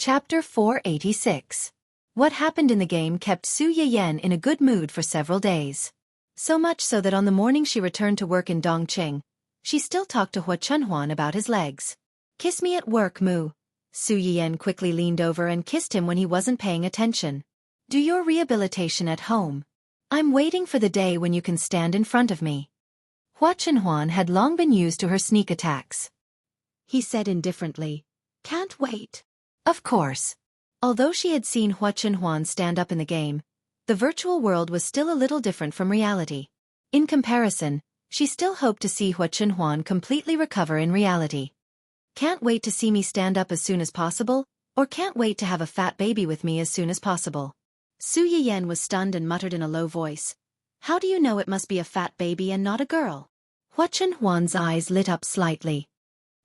Chapter 486. What happened in the game kept Su Yiyan in a good mood for several days. So much so that on the morning she returned to work in Dongqing, she still talked to Hua Chunhuan about his legs. "Kiss me at work, Mu." Su Yiyan quickly leaned over and kissed him when he wasn't paying attention. "Do your rehabilitation at home. I'm waiting for the day when you can stand in front of me." Hua Chunhuan had long been used to her sneak attacks. He said indifferently, "Can't wait." Of course. Although she had seen Hua Chunhuan stand up in the game, the virtual world was still a little different from reality. In comparison, she still hoped to see Hua Chunhuan completely recover in reality. "Can't wait to see me stand up as soon as possible, or can't wait to have a fat baby with me as soon as possible." Su Yiyan was stunned and muttered in a low voice, "How do you know it must be a fat baby and not a girl?" Hua Chunhuan's eyes lit up slightly.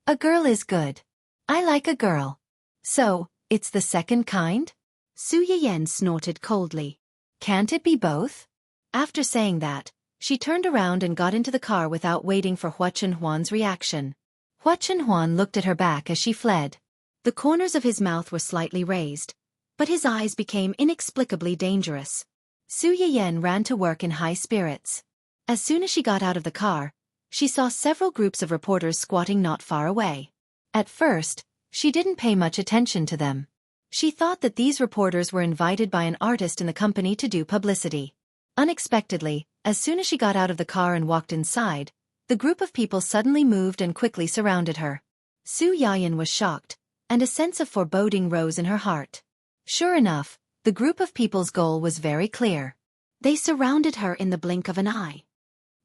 "A girl is good. I like a girl." "So, it's the second kind?" Su Yiyan snorted coldly. "Can't it be both?" After saying that, she turned around and got into the car without waiting for Hua Chunhuan's reaction. Hua Chunhuan looked at her back as she fled. The corners of his mouth were slightly raised, but his eyes became inexplicably dangerous. Su Yiyan ran to work in high spirits. As soon as she got out of the car, she saw several groups of reporters squatting not far away. At first, she didn't pay much attention to them. She thought that these reporters were invited by an artist in the company to do publicity. Unexpectedly, as soon as she got out of the car and walked inside, the group of people suddenly moved and quickly surrounded her. Su Yiyan was shocked, and a sense of foreboding rose in her heart. Sure enough, the group of people's goal was very clear. They surrounded her in the blink of an eye.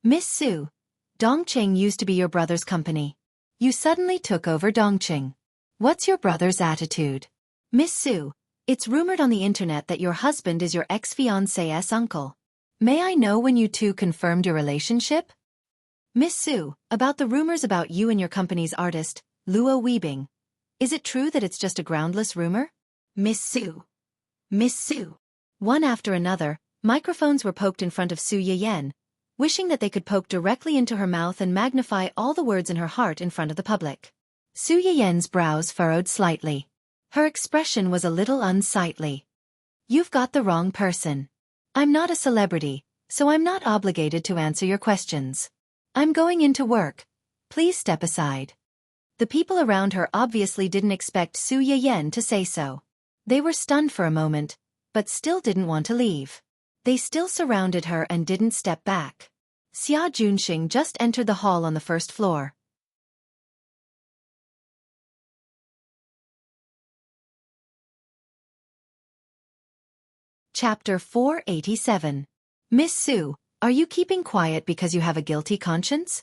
"Miss Su, Dongqing used to be your brother's company. You suddenly took over Dongqing. What's your brother's attitude?" "Miss Su, it's rumored on the internet that your husband is your ex-fiancé's uncle. May I know when you two confirmed your relationship?" "Miss Su, about the rumors about you and your company's artist, Luo Weibing. Is it true that it's just a groundless rumor?" "Miss Su. Miss Su." One after another, microphones were poked in front of Su Yiyan, wishing that they could poke directly into her mouth and magnify all the words in her heart in front of the public. Su Yiyan's brows furrowed slightly. Her expression was a little unsightly. "You've got the wrong person. I'm not a celebrity, so I'm not obligated to answer your questions. I'm going into work. Please step aside." The people around her obviously didn't expect Su Yiyan to say so. They were stunned for a moment, but still didn't want to leave. They still surrounded her and didn't step back. Xia Junxing just entered the hall on the first floor. Chapter 487. "Miss Su, are you keeping quiet because you have a guilty conscience?"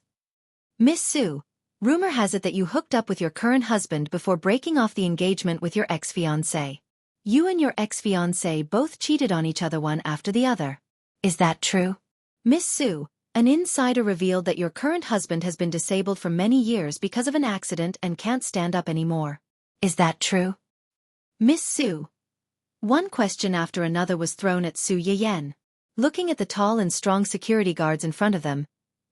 "Miss Su, rumor has it that you hooked up with your current husband before breaking off the engagement with your ex-fiancé. You and your ex-fiancé both cheated on each other one after the other. Is that true?" "Miss Su, an insider revealed that your current husband has been disabled for many years because of an accident and can't stand up anymore. Is that true?" "Miss Su." One question after another was thrown at Su Yiyan. Looking at the tall and strong security guards in front of them,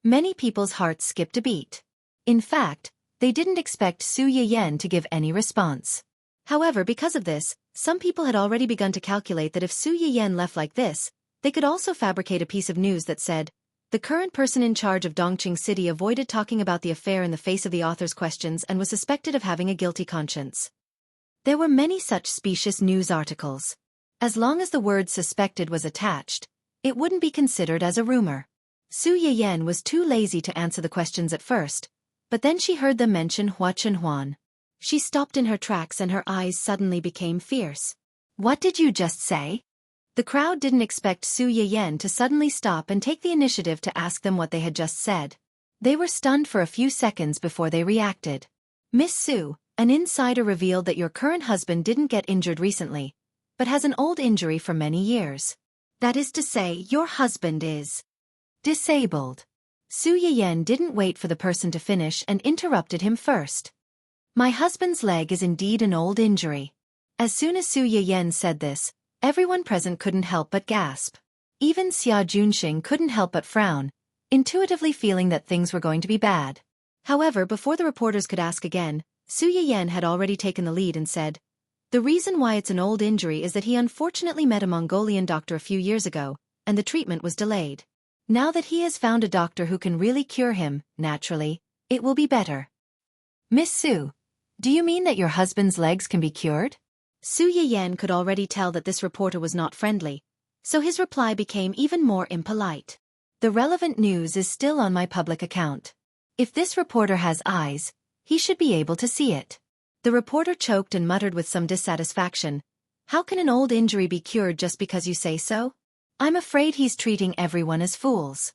many people's hearts skipped a beat. In fact, they didn't expect Su Yiyan to give any response. However, because of this, some people had already begun to calculate that if Su Yiyan left like this, they could also fabricate a piece of news that said, "The current person in charge of Dongqing City avoided talking about the affair in the face of the author's questions and was suspected of having a guilty conscience." There were many such specious news articles. As long as the word "suspected" was attached, it wouldn't be considered as a rumor. Su Yiyan was too lazy to answer the questions at first, but then she heard them mention Hua Chunhuan. She stopped in her tracks and her eyes suddenly became fierce. "What did you just say?" The crowd didn't expect Su Yiyan to suddenly stop and take the initiative to ask them what they had just said. They were stunned for a few seconds before they reacted. "Miss Su, an insider revealed that your current husband didn't get injured recently, but has an old injury for many years. That is to say, your husband is disabled." Su Yiyan didn't wait for the person to finish and interrupted him first. "My husband's leg is indeed an old injury." As soon as Su Yiyan said this, everyone present couldn't help but gasp. Even Xia Junxing couldn't help but frown, intuitively feeling that things were going to be bad. However, before the reporters could ask again, Su Yiyan had already taken the lead and said, The reason why it's an old injury is that he unfortunately met a Mongolian doctor a few years ago, and the treatment was delayed. Now that he has found a doctor who can really cure him, naturally, it will be better. Miss Su, do you mean that your husband's legs can be cured? Su Yiyan could already tell that this reporter was not friendly, so his reply became even more impolite. The relevant news is still on my public account. If this reporter has eyes, he should be able to see it. The reporter choked and muttered with some dissatisfaction. How can an old injury be cured just because you say so? I'm afraid he's treating everyone as fools.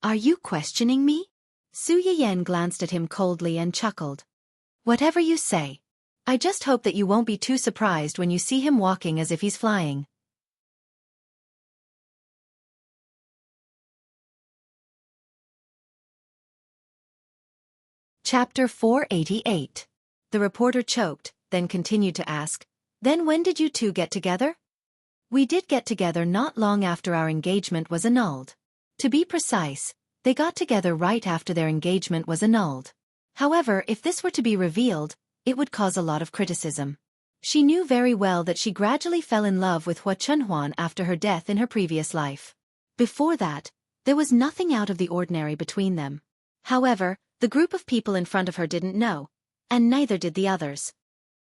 Are you questioning me? Su Yiyan glanced at him coldly and chuckled. Whatever you say. I just hope that you won't be too surprised when you see him walking as if he's flying. Chapter 488. The reporter choked, then continued to ask, Then when did you two get together? We did get together not long after our engagement was annulled. To be precise, they got together right after their engagement was annulled. However, if this were to be revealed, it would cause a lot of criticism. She knew very well that she gradually fell in love with Hua Chunhuan after her death in her previous life. Before that, there was nothing out of the ordinary between them. However, the group of people in front of her didn't know, and neither did the others.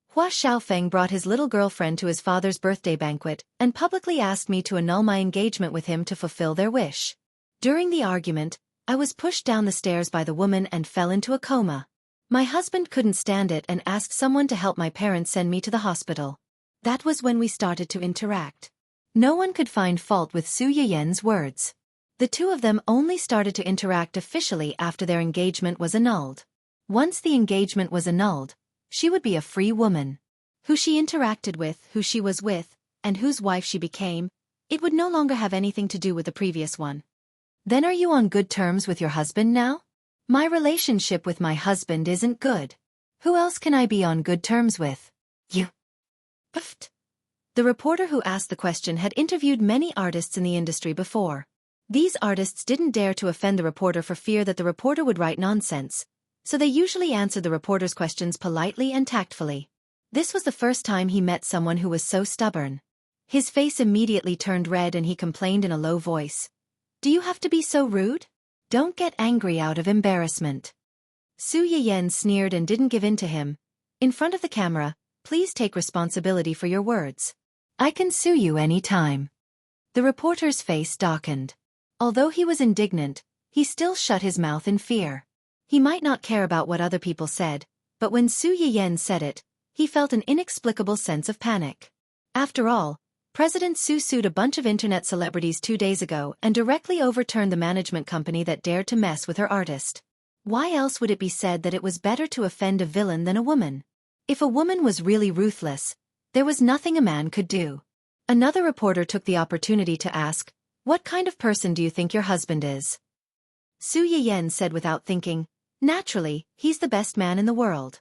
Hua Xiaofan brought his little girlfriend to his father's birthday banquet and publicly asked me to annul my engagement with him to fulfill their wish. During the argument, I was pushed down the stairs by the woman and fell into a coma. My husband couldn't stand it and asked someone to help my parents send me to the hospital. That was when we started to interact. No one could find fault with Su Yiyan's words. The two of them only started to interact officially after their engagement was annulled. Once the engagement was annulled, she would be a free woman. Who she interacted with, who she was with, and whose wife she became, it would no longer have anything to do with the previous one. Then are you on good terms with your husband now? My relationship with my husband isn't good. Who else can I be on good terms with? You. Pft. The reporter who asked the question had interviewed many artists in the industry before. These artists didn't dare to offend the reporter for fear that the reporter would write nonsense, so they usually answered the reporter's questions politely and tactfully. This was the first time he met someone who was so stubborn. His face immediately turned red and he complained in a low voice. Do you have to be so rude? Don't get angry out of embarrassment. Su Yiyan sneered and didn't give in to him. In front of the camera, please take responsibility for your words. I can sue you any time. The reporter's face darkened. Although he was indignant, he still shut his mouth in fear. He might not care about what other people said, but when Su Yiyan said it, he felt an inexplicable sense of panic. After all, President Su sued a bunch of internet celebrities 2 days ago and directly overturned the management company that dared to mess with her artist. Why else would it be said that it was better to offend a villain than a woman? If a woman was really ruthless, there was nothing a man could do. Another reporter took the opportunity to ask, What kind of person do you think your husband is? Su Yiyan said without thinking, Naturally, he's the best man in the world.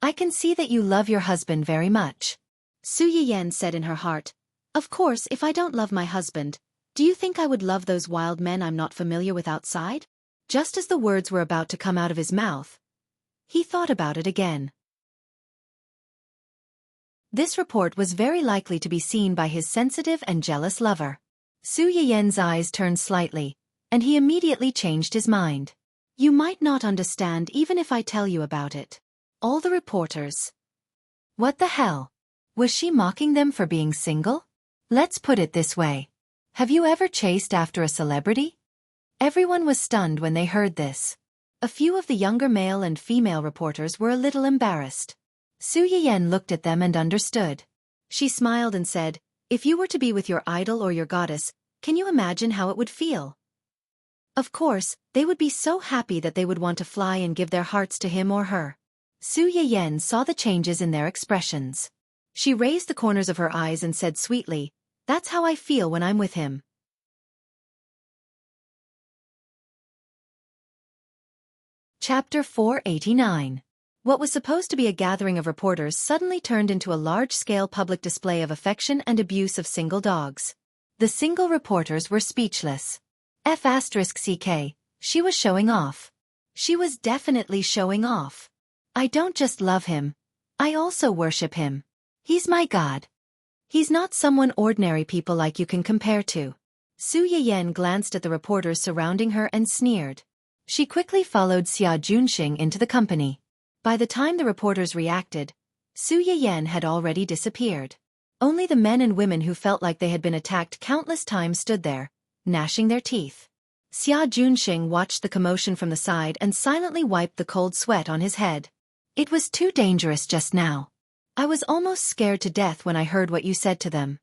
I can see that you love your husband very much. Su Yiyan said in her heart, Of course, if I don't love my husband, do you think I would love those wild men I'm not familiar with outside? Just as the words were about to come out of his mouth, he thought about it again. This report was very likely to be seen by his sensitive and jealous lover. Su Yiyan's eyes turned slightly, and he immediately changed his mind. You might not understand even if I tell you about it. All the reporters. What the hell? Was she mocking them for being single? Let's put it this way. Have you ever chased after a celebrity? Everyone was stunned when they heard this. A few of the younger male and female reporters were a little embarrassed. Su Yiyan looked at them and understood. She smiled and said, If you were to be with your idol or your goddess, can you imagine how it would feel? Of course, they would be so happy that they would want to fly and give their hearts to him or her. Su Yiyan saw the changes in their expressions. She raised the corners of her eyes and said sweetly, That's how I feel when I'm with him. Chapter 489. What was supposed to be a gathering of reporters suddenly turned into a large-scale public display of affection and abuse of single dogs. The single reporters were speechless. F***ck, she was showing off. She was definitely showing off. I don't just love him. I also worship him. He's my god. He's not someone ordinary people like you can compare to. Su Yiyan glanced at the reporters surrounding her and sneered. She quickly followed Xia Junxing into the company. By the time the reporters reacted, Su Yiyan had already disappeared. Only the men and women who felt like they had been attacked countless times stood there, gnashing their teeth. Xia Junxing watched the commotion from the side and silently wiped the cold sweat on his head. It was too dangerous just now. I was almost scared to death when I heard what you said to them.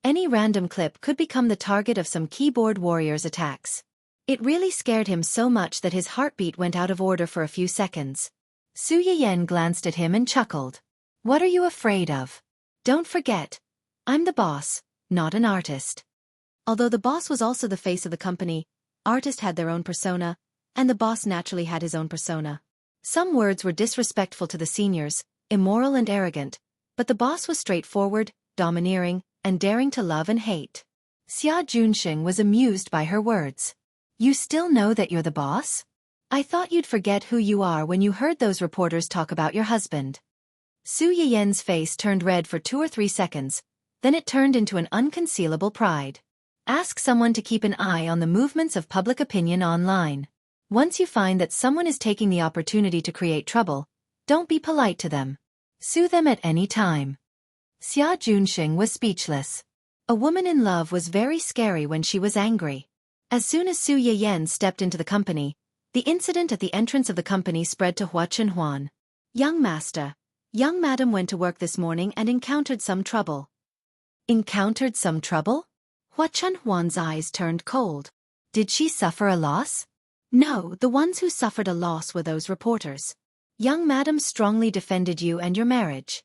Any random clip could become the target of some keyboard warrior's attacks. It really scared him so much that his heartbeat went out of order for a few seconds. Su Yiyan glanced at him and chuckled. What are you afraid of? Don't forget, I'm the boss, not an artist. Although the boss was also the face of the company, artists had their own persona, and the boss naturally had his own persona. Some words were disrespectful to the seniors, immoral and arrogant, but the boss was straightforward, domineering, and daring to love and hate. Xia Junxing was amused by her words. You still know that you're the boss? I thought you'd forget who you are when you heard those reporters talk about your husband. Su Yiyan's face turned red for 2 or 3 seconds, then it turned into an unconcealable pride. Ask someone to keep an eye on the movements of public opinion online. Once you find that someone is taking the opportunity to create trouble, don't be polite to them. Sue them at any time. Xia Junxing was speechless. A woman in love was very scary when she was angry. As soon as Su Yiyan stepped into the company, the incident at the entrance of the company spread to Hua Chunhuan. Young master, young madam went to work this morning and encountered some trouble. Encountered some trouble? Hua Chunhuan's eyes turned cold. Did she suffer a loss? No, the ones who suffered a loss were those reporters. Young madam strongly defended you and your marriage.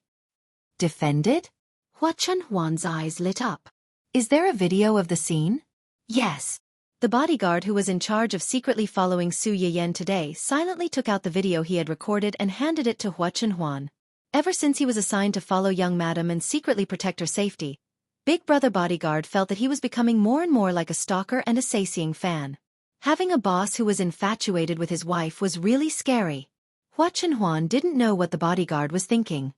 Defended? Hua Chunhuan's eyes lit up. Is there a video of the scene? Yes. The bodyguard who was in charge of secretly following Su Yiyan today silently took out the video he had recorded and handed it to Hua Chunhuan. Ever since he was assigned to follow young madam and secretly protect her safety, Big Brother Bodyguard felt that he was becoming more and more like a stalker and a Saising fan. Having a boss who was infatuated with his wife was really scary. Hua Chunhuan didn't know what the bodyguard was thinking.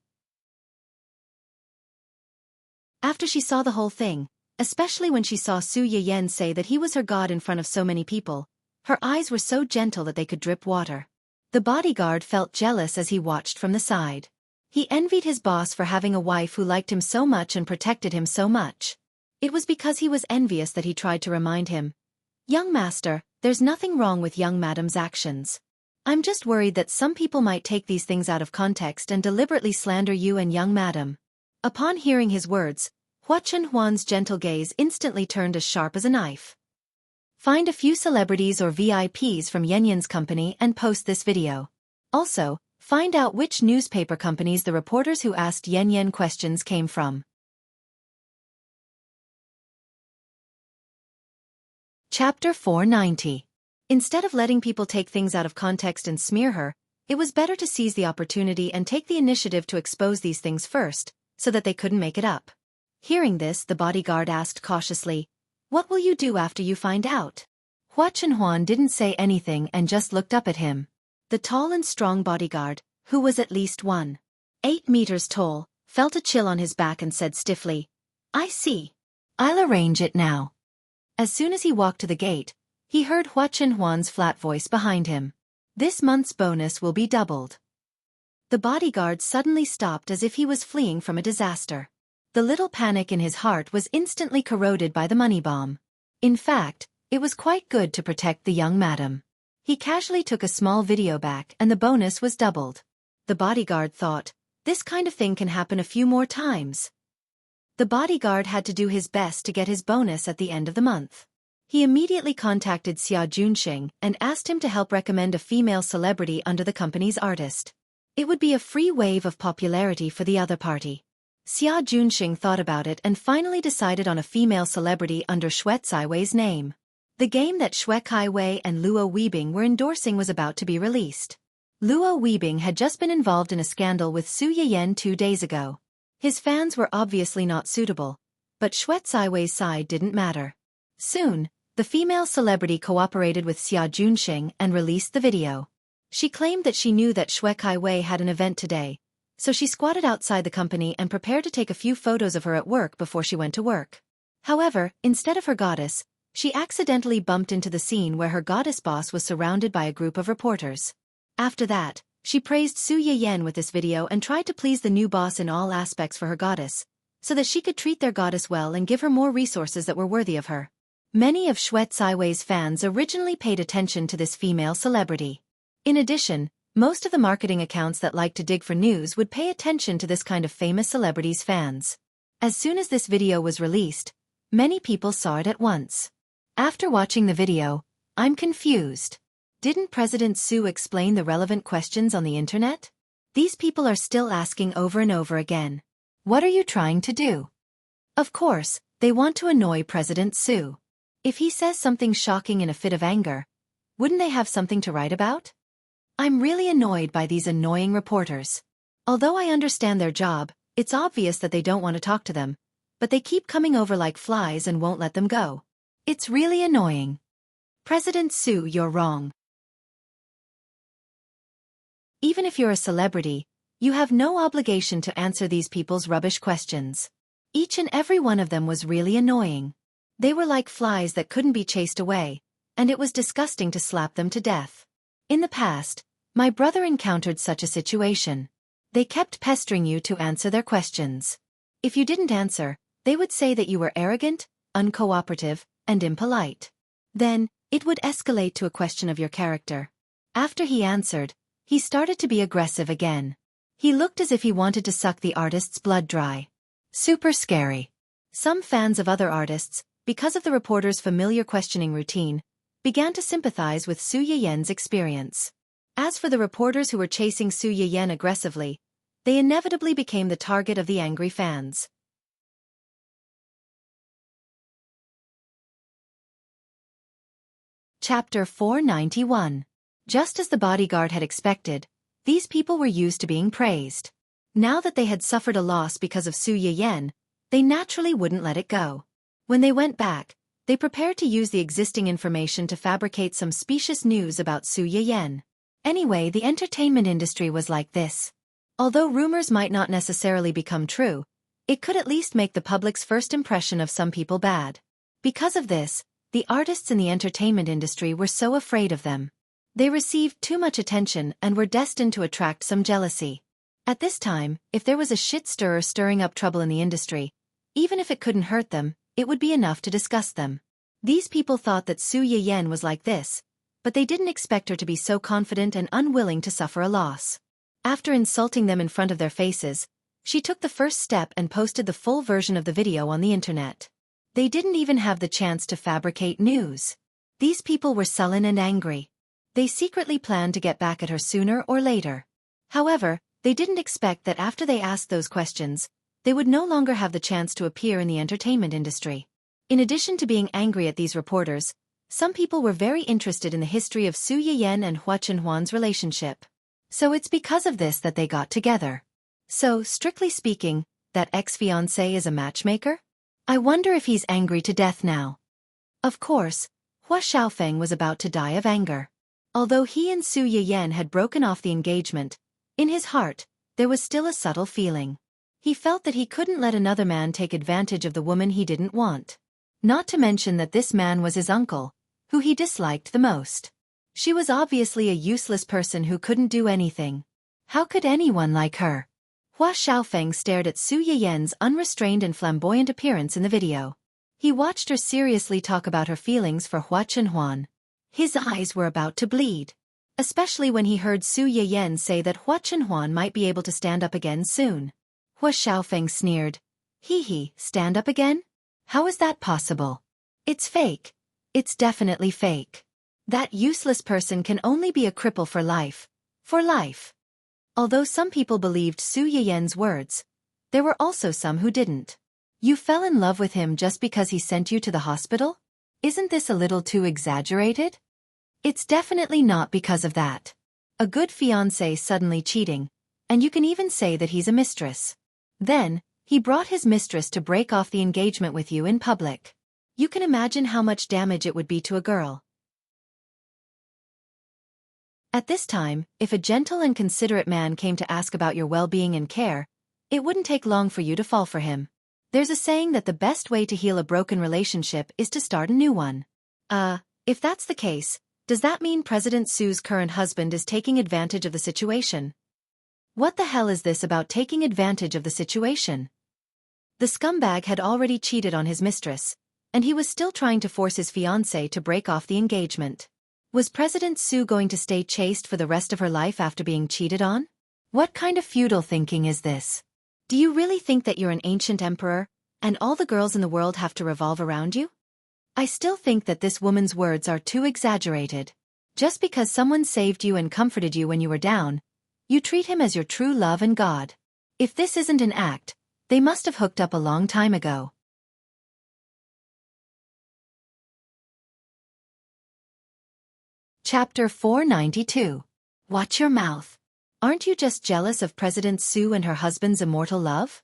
After she saw the whole thing, especially when she saw Su Yiyan say that he was her god in front of so many people, her eyes were so gentle that they could drip water. The bodyguard felt jealous as he watched from the side. He envied his boss for having a wife who liked him so much and protected him so much. It was because he was envious that he tried to remind him. Young master, there's nothing wrong with young madam's actions. I'm just worried that some people might take these things out of context and deliberately slander you and young madam. Upon hearing his words, Hua Chunhuan's gentle gaze instantly turned as sharp as a knife. Find a few celebrities or VIPs from Yanyan's company and post this video. Also, find out which newspaper companies the reporters who asked Yanyan questions came from. Chapter 490. Instead of letting people take things out of context and smear her, it was better to seize the opportunity and take the initiative to expose these things first, so that they couldn't make it up. Hearing this, the bodyguard asked cautiously, "What will you do after you find out?" Hua Chunhuan didn't say anything and just looked up at him. The tall and strong bodyguard, who was at least 1.8 meters tall, felt a chill on his back and said stiffly, "I see. I'll arrange it now." As soon as he walked to the gate, he heard Hua Chunhuan's flat voice behind him. "This month's bonus will be doubled." The bodyguard suddenly stopped as if he was fleeing from a disaster. The little panic in his heart was instantly corroded by the money bomb. In fact, it was quite good to protect the young madam. He casually took a small video back and the bonus was doubled. The bodyguard thought, this kind of thing can happen a few more times. The bodyguard had to do his best to get his bonus at the end of the month. He immediately contacted Xia Junxing and asked him to help recommend a female celebrity under the company's artist. It would be a free wave of popularity for the other party. Xia Junxing thought about it and finally decided on a female celebrity under Xue Caiwei's name. The game that Xue Caiwei and Luo Weibing were endorsing was about to be released. Luo Weibing had just been involved in a scandal with Su Yiyan 2 days ago. His fans were obviously not suitable, but Xue Caiwei's side didn't matter. Soon, the female celebrity cooperated with Xia Junxing and released the video. She claimed that she knew that Xue Caiwei had an event today, so she squatted outside the company and prepared to take a few photos of her at work before she went to work. However, instead of her goddess, she accidentally bumped into the scene where her goddess boss was surrounded by a group of reporters. After that, she praised Su Yiyan with this video and tried to please the new boss in all aspects for her goddess, so that she could treat their goddess well and give her more resources that were worthy of her. Many of Xuet Zaiwei's fans originally paid attention to this female celebrity. In addition, most of the marketing accounts that like to dig for news would pay attention to this kind of famous celebrity's fans. As soon as this video was released, many people saw it at once. After watching the video, I'm confused. Didn't President Su explain the relevant questions on the internet? These people are still asking over and over again. What are you trying to do? Of course, they want to annoy President Su. If he says something shocking in a fit of anger, wouldn't they have something to write about? I'm really annoyed by these annoying reporters. Although I understand their job, it's obvious that they don't want to talk to them, but they keep coming over like flies and won't let them go. It's really annoying. President Su, you're wrong. Even if you're a celebrity, you have no obligation to answer these people's rubbish questions. Each and every one of them was really annoying. They were like flies that couldn't be chased away, and it was disgusting to slap them to death. In the past, my brother encountered such a situation. They kept pestering you to answer their questions. If you didn't answer, they would say that you were arrogant, uncooperative, and impolite. Then, it would escalate to a question of your character. After he answered, he started to be aggressive again. He looked as if he wanted to suck the artist's blood dry. Super scary. Some fans of other artists, because of the reporter's familiar questioning routine, began to sympathize with Su Yiyan's experience. As for the reporters who were chasing Su Yiyan aggressively, they inevitably became the target of the angry fans. Chapter 491. Just as the bodyguard had expected, these people were used to being praised. Now that they had suffered a loss because of Su Yiyan, they naturally wouldn't let it go. When they went back, they prepared to use the existing information to fabricate some specious news about Su Yiyan. Anyway, the entertainment industry was like this. Although rumors might not necessarily become true, it could at least make the public's first impression of some people bad. Because of this, the artists in the entertainment industry were so afraid of them. They received too much attention and were destined to attract some jealousy. At this time, if there was a shit stirrer stirring up trouble in the industry, even if it couldn't hurt them, it would be enough to disgust them. These people thought that Su Yiyan was like this, but they didn't expect her to be so confident and unwilling to suffer a loss. After insulting them in front of their faces, she took the first step and posted the full version of the video on the internet. They didn't even have the chance to fabricate news. These people were sullen and angry. They secretly planned to get back at her sooner or later. However, they didn't expect that after they asked those questions, they would no longer have the chance to appear in the entertainment industry. In addition to being angry at these reporters, some people were very interested in the history of Su Yiyan and Hua Chenhuan's relationship. So it's because of this that they got together. So, strictly speaking, that ex-fiancé is a matchmaker? I wonder if he's angry to death now. Of course, Hua Xiaofan was about to die of anger. Although he and Su Yiyan had broken off the engagement, in his heart, there was still a subtle feeling. He felt that he couldn't let another man take advantage of the woman he didn't want. Not to mention that this man was his uncle, who he disliked the most. She was obviously a useless person who couldn't do anything. How could anyone like her? Hua Xiaofan stared at Su Yiyan's unrestrained and flamboyant appearance in the video. He watched her seriously talk about her feelings for Hua Chenhuan. His eyes were about to bleed. Especially when he heard Su Yiyan say that Hua Chenhuan might be able to stand up again soon. Hua Xiaofan sneered. Hee, stand up again? How is that possible? It's fake. It's definitely fake. That useless person can only be a cripple for life. For life. Although some people believed Su Yiyan's words, there were also some who didn't. You fell in love with him just because he sent you to the hospital? Isn't this a little too exaggerated? It's definitely not because of that. A good fiancé suddenly cheating, and you can even say that he's a mistress. Then, he brought his mistress to break off the engagement with you in public. You can imagine how much damage it would be to a girl. At this time, if a gentle and considerate man came to ask about your well-being and care, it wouldn't take long for you to fall for him. There's a saying that the best way to heal a broken relationship is to start a new one. If that's the case, does that mean President Su's current husband is taking advantage of the situation? What the hell is this about taking advantage of the situation? The scumbag had already cheated on his mistress, and he was still trying to force his fiancée to break off the engagement. Was President Su going to stay chaste for the rest of her life after being cheated on? What kind of feudal thinking is this? Do you really think that you're an ancient emperor, and all the girls in the world have to revolve around you? I still think that this woman's words are too exaggerated. Just because someone saved you and comforted you when you were down, you treat him as your true love and God. If this isn't an act, they must have hooked up a long time ago. Chapter 492. Watch your mouth. Aren't you just jealous of President Su and her husband's immortal love?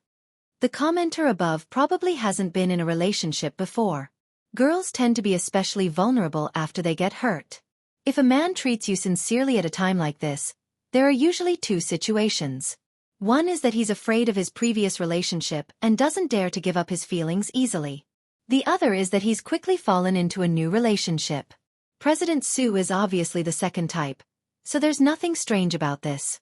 The commenter above probably hasn't been in a relationship before. Girls tend to be especially vulnerable after they get hurt. If a man treats you sincerely at a time like this, there are usually two situations. One is that he's afraid of his previous relationship and doesn't dare to give up his feelings easily. The other is that he's quickly fallen into a new relationship. President Su is obviously the second type, so there's nothing strange about this.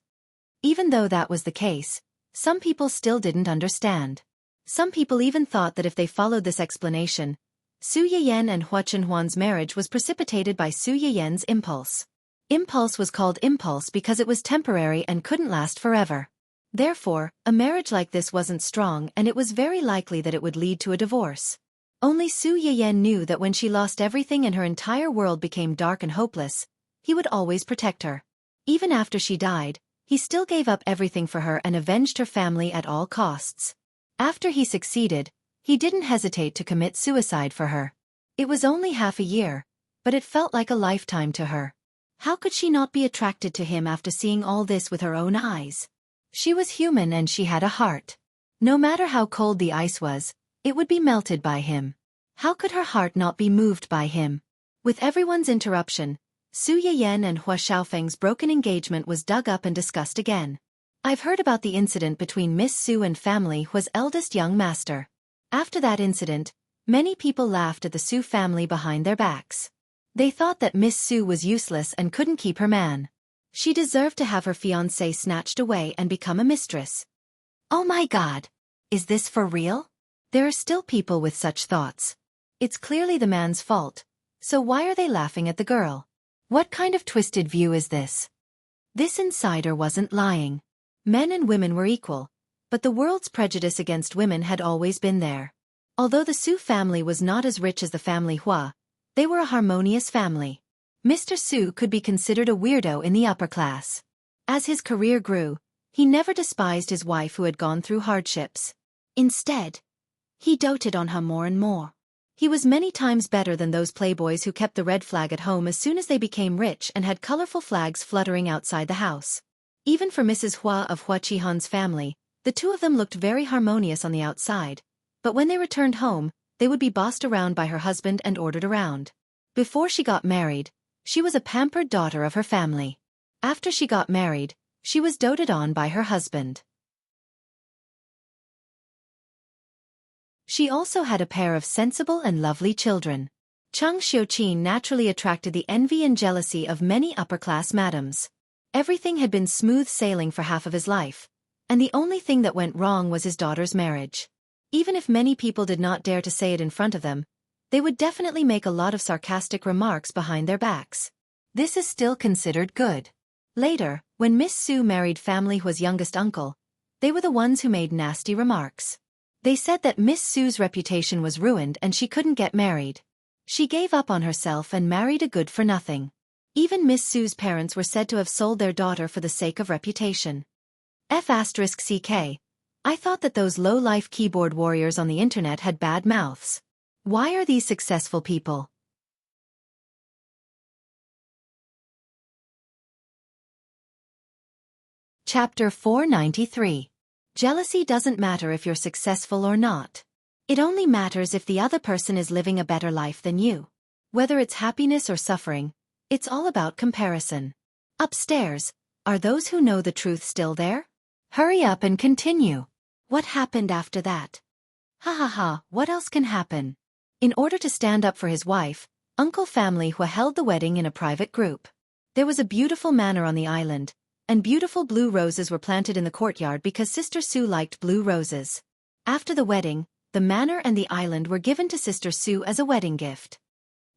Even though that was the case, some people still didn't understand. Some people even thought that if they followed this explanation, Su Yiyan and Hua Chenhuan's marriage was precipitated by Su Yiyan's impulse. Impulse was called impulse because it was temporary and couldn't last forever. Therefore, a marriage like this wasn't strong and it was very likely that it would lead to a divorce. Only Su Yiyan knew that when she lost everything and her entire world became dark and hopeless, he would always protect her. Even after she died, he still gave up everything for her and avenged her family at all costs. After he succeeded, he didn't hesitate to commit suicide for her. It was only half a year, but it felt like a lifetime to her. How could she not be attracted to him after seeing all this with her own eyes? She was human and she had a heart. No matter how cold the ice was, it would be melted by him. How could her heart not be moved by him? With everyone's interruption, Su Yiyan and Hua Xiaofeng's broken engagement was dug up and discussed again. I've heard about the incident between Miss Su and family Hua's eldest young master. After that incident, many people laughed at the Su family behind their backs. They thought that Miss Su was useless and couldn't keep her man. She deserved to have her fiancé snatched away and become a mistress. Oh my God! Is this for real? There are still people with such thoughts. It's clearly the man's fault, so why are they laughing at the girl? What kind of twisted view is this? This insider wasn't lying. Men and women were equal, but the world's prejudice against women had always been there. Although the Su family was not as rich as the family Hua, they were a harmonious family. Mr. Su could be considered a weirdo in the upper class. As his career grew, he never despised his wife who had gone through hardships. Instead, he doted on her more and more. He was many times better than those playboys who kept the red flag at home as soon as they became rich and had colorful flags fluttering outside the house. Even for Mrs. Hua of Hua Chihan's family, the two of them looked very harmonious on the outside, but when they returned home, they would be bossed around by her husband and ordered around. Before she got married, she was a pampered daughter of her family. After she got married, she was doted on by her husband. She also had a pair of sensible and lovely children. Cheng Xiuqin naturally attracted the envy and jealousy of many upper-class madams. Everything had been smooth sailing for half of his life, and the only thing that went wrong was his daughter's marriage. Even if many people did not dare to say it in front of them, they would definitely make a lot of sarcastic remarks behind their backs. This is still considered good. Later, when Miss Su married family Hua's youngest uncle, they were the ones who made nasty remarks. They said that Miss Su's reputation was ruined and she couldn't get married. She gave up on herself and married a good-for-nothing. Even Miss Su's parents were said to have sold their daughter for the sake of reputation. F***ck. I thought that those low-life keyboard warriors on the internet had bad mouths. Why are these successful people? Chapter 493. Jealousy doesn't matter if you're successful or not. It only matters if the other person is living a better life than you. Whether it's happiness or suffering, it's all about comparison. Upstairs, are those who know the truth still there? Hurry up and continue. What happened after that? Ha ha ha, what else can happen? In order to stand up for his wife, Uncle Family Hua held the wedding in a private group. There was a beautiful manor on the island, and beautiful blue roses were planted in the courtyard because Sister Sue liked blue roses. After the wedding, the manor and the island were given to Sister Sue as a wedding gift.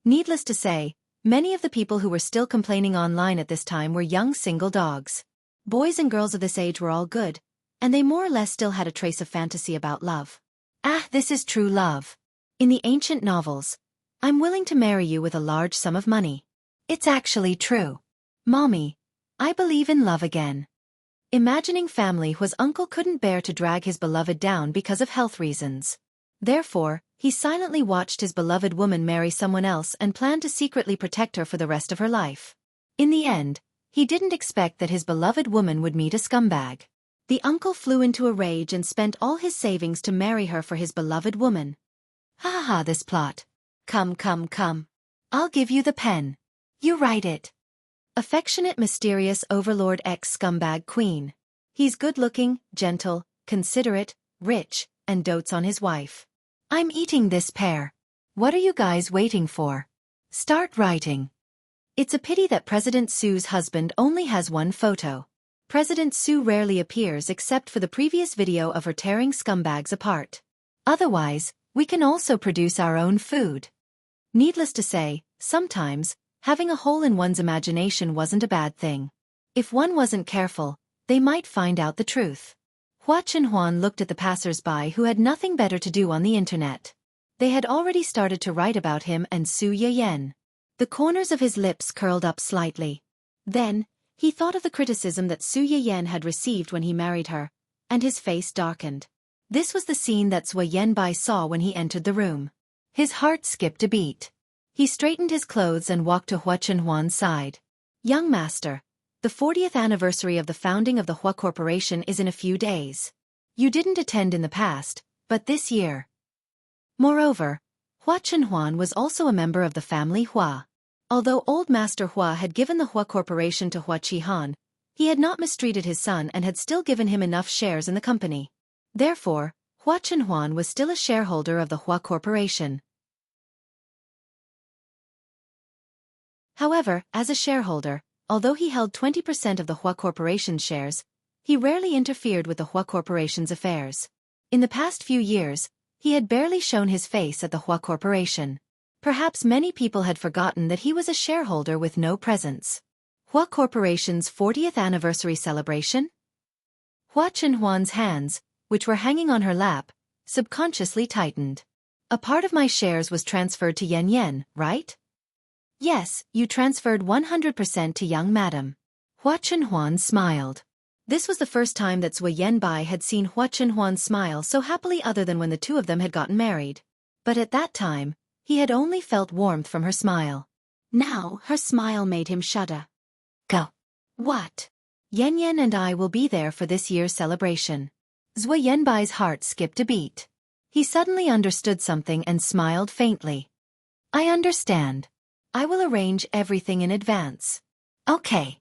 Needless to say, many of the people who were still complaining online at this time were young single dogs. Boys and girls of this age were all good, and they more or less still had a trace of fantasy about love. Ah, this is true love. In the ancient novels, I'm willing to marry you with a large sum of money. It's actually true. Mommy, I believe in love again. Imagining Family Hua's uncle couldn't bear to drag his beloved down because of health reasons. Therefore, he silently watched his beloved woman marry someone else and planned to secretly protect her for the rest of her life. In the end, he didn't expect that his beloved woman would meet a scumbag. The uncle flew into a rage and spent all his savings to marry her for his beloved woman. Ha ha ha, this plot. Come. I'll give you the pen. You write it. Affectionate mysterious overlord ex-scumbag queen. He's good-looking, gentle, considerate, rich, and dotes on his wife. I'm eating this pear. What are you guys waiting for? Start writing. It's a pity that President Sue's husband only has one photo. President Sue rarely appears except for the previous video of her tearing scumbags apart. Otherwise, we can also produce our own food. Needless to say, sometimes, having a hole in one's imagination wasn't a bad thing. If one wasn't careful, they might find out the truth. Hua Chenhuan looked at the passers-by who had nothing better to do on the internet. They had already started to write about him and Su Yiyan. The corners of his lips curled up slightly. Then, he thought of the criticism that Su Yiyan had received when he married her, and his face darkened. This was the scene that Zhuo Yanbai saw when he entered the room. His heart skipped a beat. He straightened his clothes and walked to Hua Chenhuan's side. Young master, the 40th anniversary of the founding of the Hua Corporation is in a few days. You didn't attend in the past, but this year. Moreover, Hua Chenhuan was also a member of the family Hua. Although old Master Hua had given the Hua Corporation to Hua Qihan, he had not mistreated his son and had still given him enough shares in the company. Therefore, Hua Chenhuan was still a shareholder of the Hua Corporation. However, as a shareholder, although he held 20% of the Hua Corporation's shares, he rarely interfered with the Hua Corporation's affairs. In the past few years, he had barely shown his face at the Hua Corporation. Perhaps many people had forgotten that he was a shareholder with no presence. Hua Corporation's 40th anniversary celebration? Hua Chenhuan's hands, which were hanging on her lap, subconsciously tightened. A part of my shares was transferred to Yan Yan, right? Yes, you transferred 100% to young madam. Hua Chenhuan smiled. This was the first time that Zhuo Yanbai had seen Hua Chenhuan smile so happily other than when the two of them had gotten married. But at that time, he had only felt warmth from her smile. Now, her smile made him shudder. Go. What? Yan Yan and I will be there for this year's celebration. Zhuo Yanbai's heart skipped a beat. He suddenly understood something and smiled faintly. I understand. I will arrange everything in advance. Okay.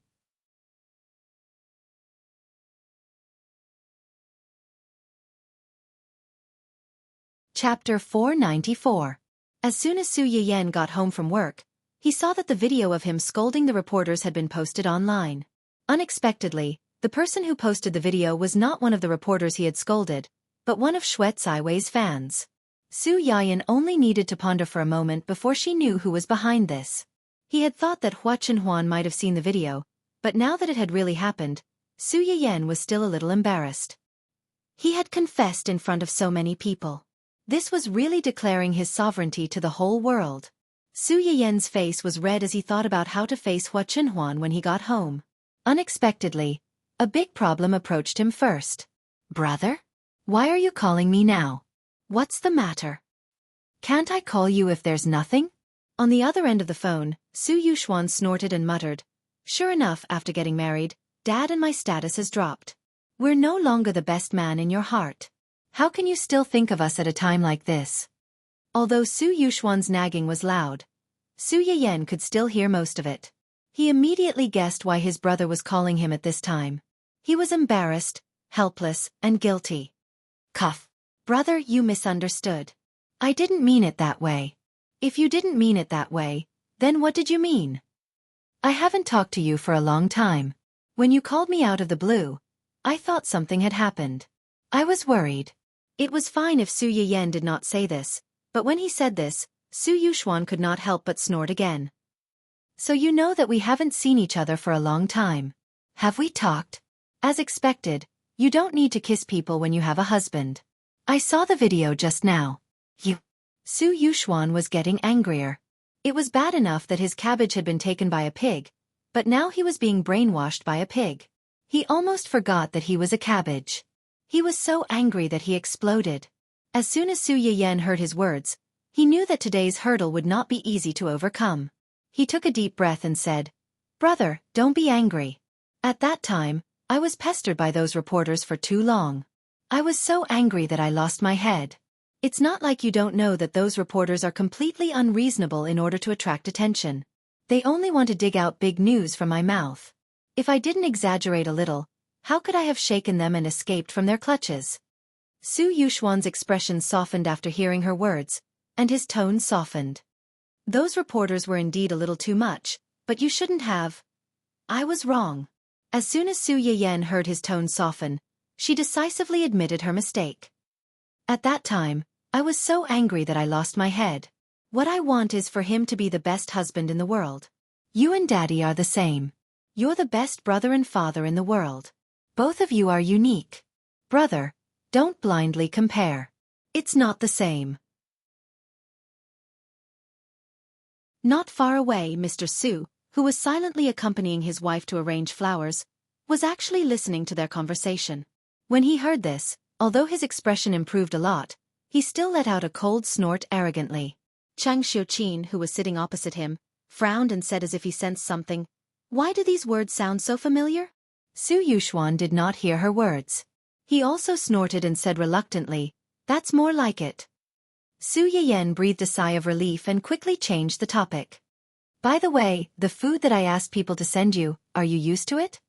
Chapter 494. As soon as Su Yiyan got home from work, he saw that the video of him scolding the reporters had been posted online. Unexpectedly, the person who posted the video was not one of the reporters he had scolded, but one of Xue Caiwei's fans. Su Yiyan only needed to ponder for a moment before she knew who was behind this. He had thought that Hua Chenhuan might have seen the video, but now that it had really happened, Su Yiyan was still a little embarrassed. He had confessed in front of so many people. This was really declaring his sovereignty to the whole world. Su Yiyan's face was red as he thought about how to face Hua Chenhuan when he got home. Unexpectedly, a big problem approached him first. Brother? Why are you calling me now? What's the matter? Can't I call you if there's nothing? On the other end of the phone, Su Yuxuan snorted and muttered. Sure enough, after getting married, Dad and my status has dropped. We're no longer the best man in your heart. How can you still think of us at a time like this? Although Su Yuxuan's nagging was loud, Su Yiyan could still hear most of it. He immediately guessed why his brother was calling him at this time. He was embarrassed, helpless, and guilty. Cuff. Brother, you misunderstood. I didn't mean it that way. If you didn't mean it that way, then what did you mean? I haven't talked to you for a long time. When you called me out of the blue, I thought something had happened. I was worried. It was fine if Su Yiyan did not say this, but when he said this, Su Yuxuan could not help but snort again. So you know that we haven't seen each other for a long time. Have we talked? As expected, you don't need to kiss people when you have a husband. I saw the video just now. Su Yuxuan was getting angrier. It was bad enough that his cabbage had been taken by a pig, but now he was being brainwashed by a pig. He almost forgot that he was a cabbage. He was so angry that he exploded. As soon as Su Yiyan heard his words, he knew that today's hurdle would not be easy to overcome. He took a deep breath and said, "Brother, don't be angry. At that time, I was pestered by those reporters for too long. I was so angry that I lost my head. It's not like you don't know that those reporters are completely unreasonable in order to attract attention. They only want to dig out big news from my mouth. If I didn't exaggerate a little, how could I have shaken them and escaped from their clutches?" Su Yuxuan's expression softened after hearing her words, and his tone softened. Those reporters were indeed a little too much, but you shouldn't have. I was wrong. As soon as Su Yiyan heard his tone soften, she decisively admitted her mistake. At that time, I was so angry that I lost my head. What I want is for him to be the best husband in the world. You and Daddy are the same. You're the best brother and father in the world. Both of you are unique. Brother, don't blindly compare. It's not the same. Not far away, Mr. Su, who was silently accompanying his wife to arrange flowers, was actually listening to their conversation. When he heard this, although his expression improved a lot, he still let out a cold snort arrogantly. Chang Xiuqin, who was sitting opposite him, frowned and said as if he sensed something, "Why do these words sound so familiar?" Su Yuxuan did not hear her words. He also snorted and said reluctantly, "That's more like it." Su Yiyan breathed a sigh of relief and quickly changed the topic. "By the way, the food that I asked people to send you, are you used to it?"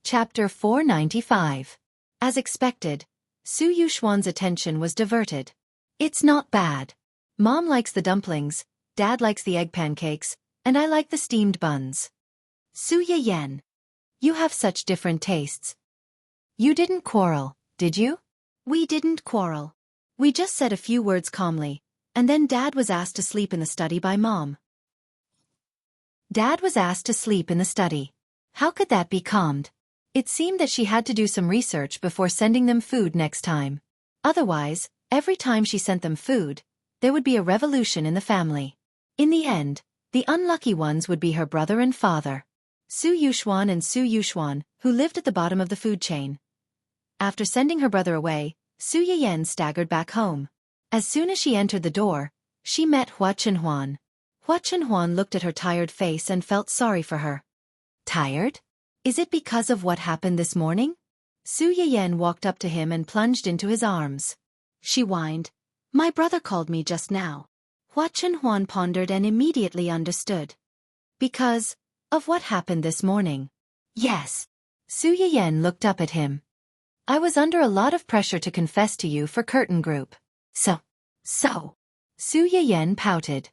Chapter 495. As expected, Su Yuxuan's attention was diverted. "It's not bad. Mom likes the dumplings, Dad likes the egg pancakes, and I like the steamed buns. Su Yiyan, you have such different tastes. You didn't quarrel, did you?" "We didn't quarrel. We just said a few words calmly, and then Dad was asked to sleep in the study by Mom." Dad was asked to sleep in the study. How could that be calmed? It seemed that she had to do some research before sending them food next time. Otherwise, every time she sent them food, there would be a revolution in the family. In the end, the unlucky ones would be her brother and father. Su Yuxuan and Su Yuxuan, who lived at the bottom of the food chain. After sending her brother away, Su Yiyan staggered back home. As soon as she entered the door, she met Hua Chenhuan. Hua Chenhuan looked at her tired face and felt sorry for her. "Tired? Is it because of what happened this morning?" Su Yiyan walked up to him and plunged into his arms. She whined, "My brother called me just now." Hua Chenhuan pondered and immediately understood. "Because of what happened this morning?" "Yes." Su Yiyan looked up at him. "I was under a lot of pressure to confess to you for Curtain Group. So. Su Yiyan pouted.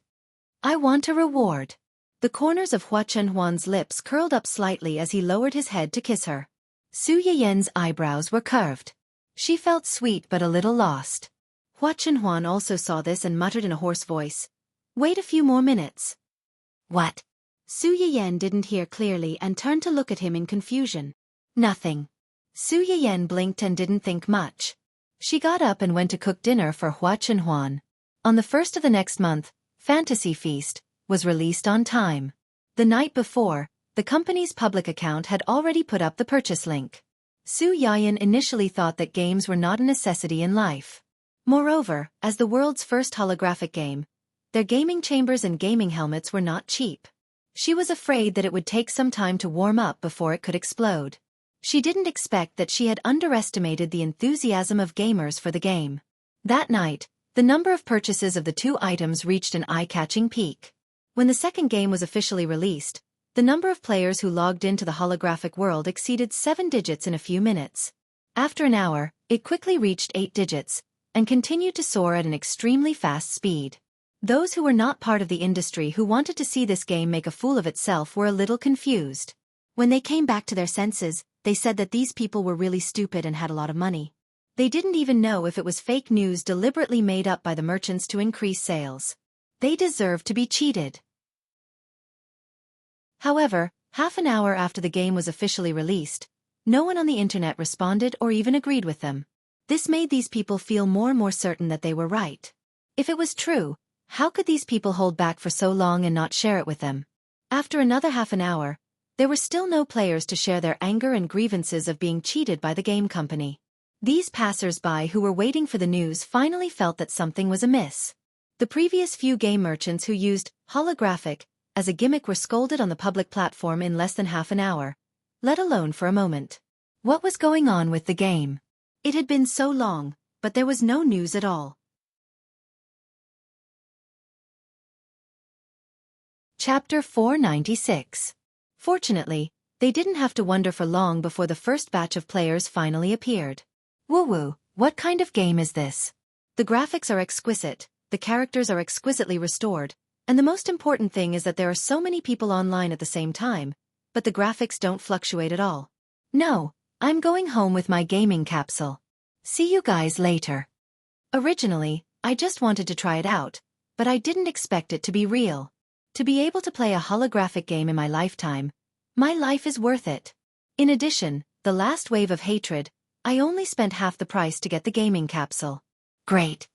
"I want a reward." The corners of Hua Chenhuan's lips curled up slightly as he lowered his head to kiss her. Su Yiyan's eyebrows were curved. She felt sweet but a little lost. Hua Chenhuan also saw this and muttered in a hoarse voice, "Wait a few more minutes." "What?" Su Yiyan didn't hear clearly and turned to look at him in confusion. "Nothing." Su Yiyan blinked and didn't think much. She got up and went to cook dinner for Hua Chenhuan. On the 1st of the next month, Fantasy Feast was released on time. The night before, the company's public account had already put up the purchase link. Su Yiyan initially thought that games were not a necessity in life. Moreover, as the world's first holographic game, their gaming chambers and gaming helmets were not cheap. She was afraid that it would take some time to warm up before it could explode. She didn't expect that she had underestimated the enthusiasm of gamers for the game. That night, The number of purchases of the two items reached an eye-catching peak. When the second game was officially released, the number of players who logged into the holographic world exceeded 7 digits in a few minutes. After an hour, it quickly reached 8 digits, and continued to soar at an extremely fast speed. Those who were not part of the industry who wanted to see this game make a fool of itself were a little confused. When they came back to their senses, they said that these people were really stupid and had a lot of money. They didn't even know if it was fake news deliberately made up by the merchants to increase sales. They deserved to be cheated. However, half an hour after the game was officially released, no one on the internet responded or even agreed with them. This made these people feel more and more certain that they were right. If it was true, how could these people hold back for so long and not share it with them? After another half an hour, there were still no players to share their anger and grievances of being cheated by the game company. These passers-by who were waiting for the news finally felt that something was amiss. The previous few game merchants who used holographic as a gimmick were scolded on the public platform in less than half an hour, let alone for a moment. What was going on with the game? It had been so long, but there was no news at all. Chapter 496. Fortunately, they didn't have to wonder for long before the first batch of players finally appeared. Woo-woo, what kind of game is this? The graphics are exquisite, the characters are exquisitely restored, and the most important thing is that there are so many people online at the same time, but the graphics don't fluctuate at all. No, I'm going home with my gaming capsule. See you guys later. Originally, I just wanted to try it out, but I didn't expect it to be real. To be able to play a holographic game in my lifetime, my life is worth it. In addition, the last wave of hatred, I only spent half the price to get the gaming capsule. Great.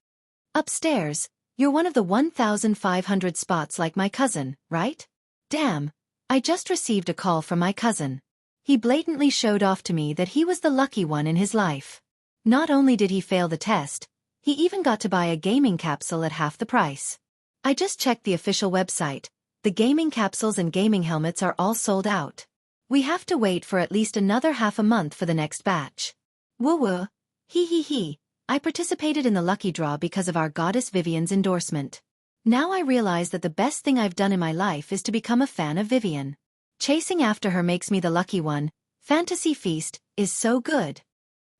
Upstairs, you're one of the 1,500 spots like my cousin, right? Damn, I just received a call from my cousin. He blatantly showed off to me that he was the lucky one in his life. Not only did he fail the test, he even got to buy a gaming capsule at half the price. I just checked the official website. The gaming capsules and gaming helmets are all sold out. We have to wait for at least another half a month for the next batch. Woo-woo. Hee. I participated in the lucky draw because of our goddess Vivian's endorsement. Now I realize that the best thing I've done in my life is to become a fan of Vivian. Chasing after her makes me the lucky one. Fantasy Feast is so good.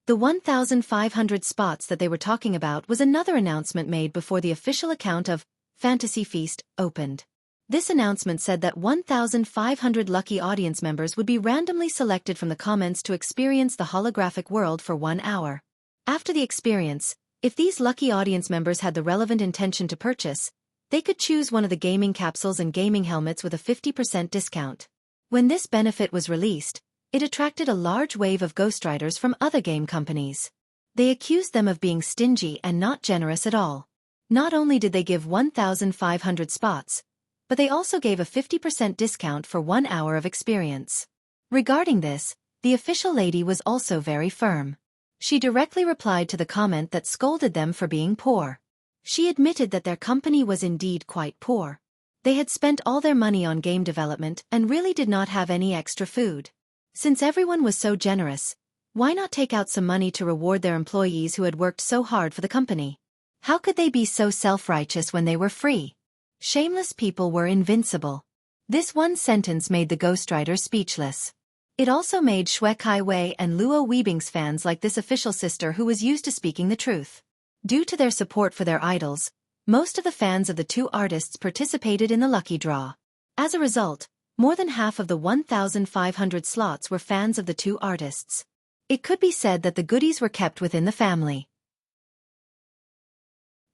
The 1,500 spots that they were talking about was another announcement made before the official account of Fantasy Feast opened. This announcement said that 1,500 lucky audience members would be randomly selected from the comments to experience the holographic world for 1 hour. After the experience, if these lucky audience members had the relevant intention to purchase, they could choose one of the gaming capsules and gaming helmets with a 50% discount. When this benefit was released, it attracted a large wave of ghostwriters from other game companies. They accused them of being stingy and not generous at all. Not only did they give 1,500 spots, but they also gave a 50% discount for 1 hour of experience. Regarding this, the official lady was also very firm. She directly replied to the comment that scolded them for being poor. She admitted that their company was indeed quite poor. They had spent all their money on game development and really did not have any extra food. Since everyone was so generous, why not take out some money to reward their employees who had worked so hard for the company? How could they be so self-righteous when they were free? Shameless people were invincible. This one sentence made the ghostwriter speechless. It also made Xue Kai-wei and Luo Weibing's fans like this official sister who was used to speaking the truth. Due to their support for their idols, most of the fans of the two artists participated in the lucky draw. As a result, more than half of the 1,500 slots were fans of the two artists. It could be said that the goodies were kept within the family.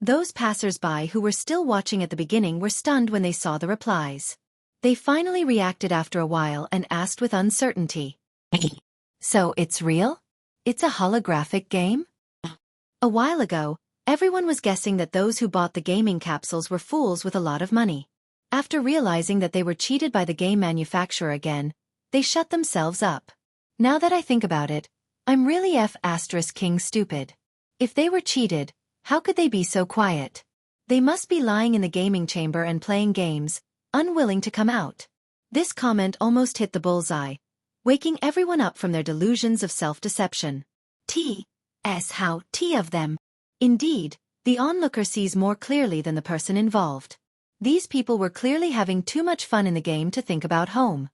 Those passers-by who were still watching at the beginning were stunned when they saw the replies. They finally reacted after a while and asked with uncertainty. So it's real? It's a holographic game? A while ago, everyone was guessing that those who bought the gaming capsules were fools with a lot of money. After realizing that they were cheated by the game manufacturer again, they shut themselves up. Now that I think about it, I'm really King stupid. If they were cheated, how could they be so quiet? They must be lying in the gaming chamber and playing games, unwilling to come out. This comment almost hit the bullseye, waking everyone up from their delusions of self-deception. How of them. Indeed, The onlooker sees more clearly than the person involved. These people were clearly having too much fun in the game to think about home.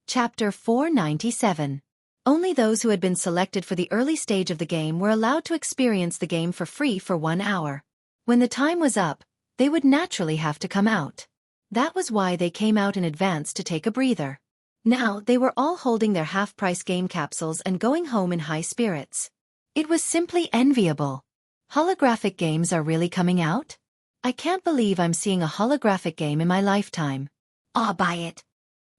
Chapter 497. Only those who had been selected for the early stage of the game were allowed to experience the game for free for 1 hour. When the time was up, they would naturally have to come out. That was why they came out in advance to take a breather. Now they were all holding their half-price game capsules and going home in high spirits. It was simply enviable. Holographic games are really coming out? I can't believe I'm seeing a holographic game in my lifetime. I'll buy it.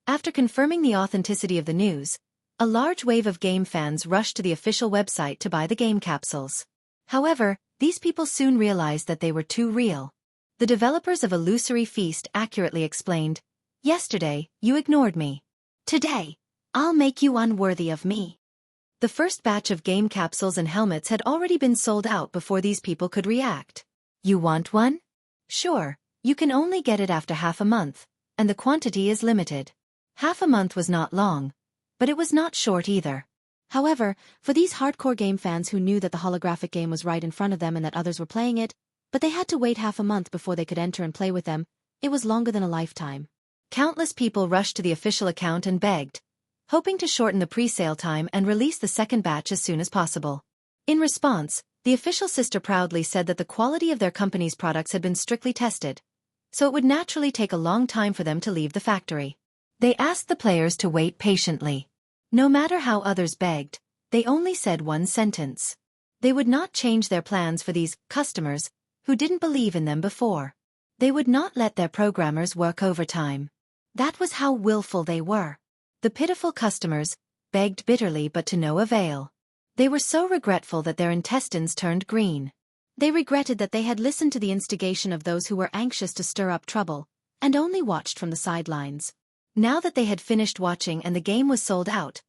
After confirming the authenticity of the news, a large wave of game fans rushed to the official website to buy the game capsules. However, these people soon realized that they were too real. The developers of Illusory Feast accurately explained, "Yesterday, you ignored me. Today, I'll make you unworthy of me." The first batch of game capsules and helmets had already been sold out before these people could react. You want one? Sure, you can only get it after half a month, and the quantity is limited. Half a month was not long, but it was not short either. However, for these hardcore game fans who knew that the holographic game was right in front of them and that others were playing it, but they had to wait half a month before they could enter and play with them, it was longer than a lifetime. Countless people rushed to the official account and begged, hoping to shorten the pre-sale time and release the second batch as soon as possible. In response, the official sister proudly said that the quality of their company's products had been strictly tested, so it would naturally take a long time for them to leave the factory. They asked the players to wait patiently. No matter how others begged, they only said one sentence. They would not change their plans for these customers who didn't believe in them before. They would not let their programmers work overtime. That was how willful they were. The pitiful customers begged bitterly but to no avail. They were so regretful that their intestines turned green. They regretted that they had listened to the instigation of those who were anxious to stir up trouble, and only watched from the sidelines. Now that they had finished watching and the game was sold out,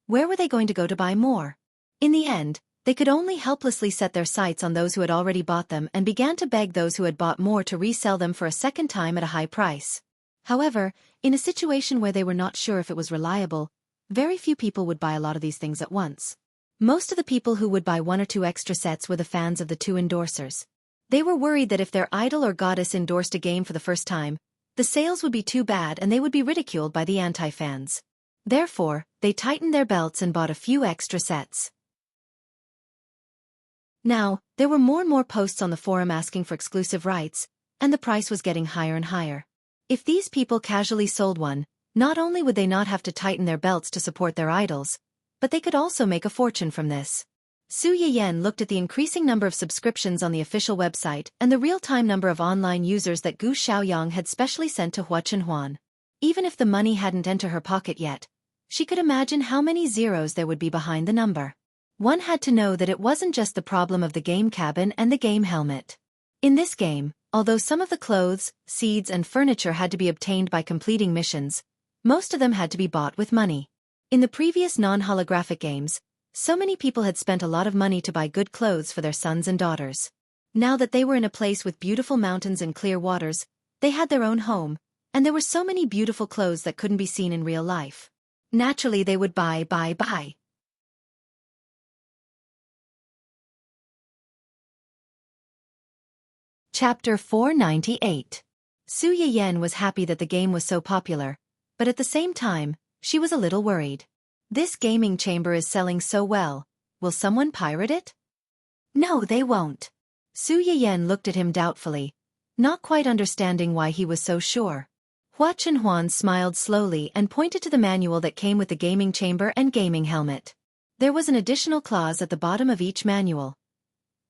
where were they going to go to buy more? In the end, they could only helplessly set their sights on those who had already bought them and began to beg those who had bought more to resell them for a second time at a high price. However, in a situation where they were not sure if it was reliable, very few people would buy a lot of these things at once. Most of the people who would buy 1 or 2 extra sets were the fans of the 2 endorsers. They were worried that if their idol or goddess endorsed a game for the first time, the sales would be too bad and they would be ridiculed by the anti-fans. Therefore, they tightened their belts and bought a few extra sets. Now, there were more and more posts on the forum asking for exclusive rights, and the price was getting higher and higher. If these people casually sold one, not only would they not have to tighten their belts to support their idols, but they could also make a fortune from this. Su Yiyan looked at the increasing number of subscriptions on the official website and the real-time number of online users that Gu Xiaoyang had specially sent to Huachenhuan. Even if the money hadn't entered her pocket yet, she could imagine how many zeros there would be behind the number. One had to know that it wasn't just the problem of the game cabin and the game helmet. In this game, although some of the clothes, seeds and furniture had to be obtained by completing missions, most of them had to be bought with money. In the previous non-holographic games, so many people had spent a lot of money to buy good clothes for their sons and daughters. Now that they were in a place with beautiful mountains and clear waters, they had their own home, and there were so many beautiful clothes that couldn't be seen in real life. Naturally they would buy. Chapter 498. Su Yiyan was happy that the game was so popular, but at the same time, she was a little worried. This gaming chamber is selling so well, will someone pirate it? No, they won't. Su Yiyan looked at him doubtfully, not quite understanding why he was so sure. Hua Chenhuan smiled slowly and pointed to the manual that came with the gaming chamber and gaming helmet. There was an additional clause at the bottom of each manual.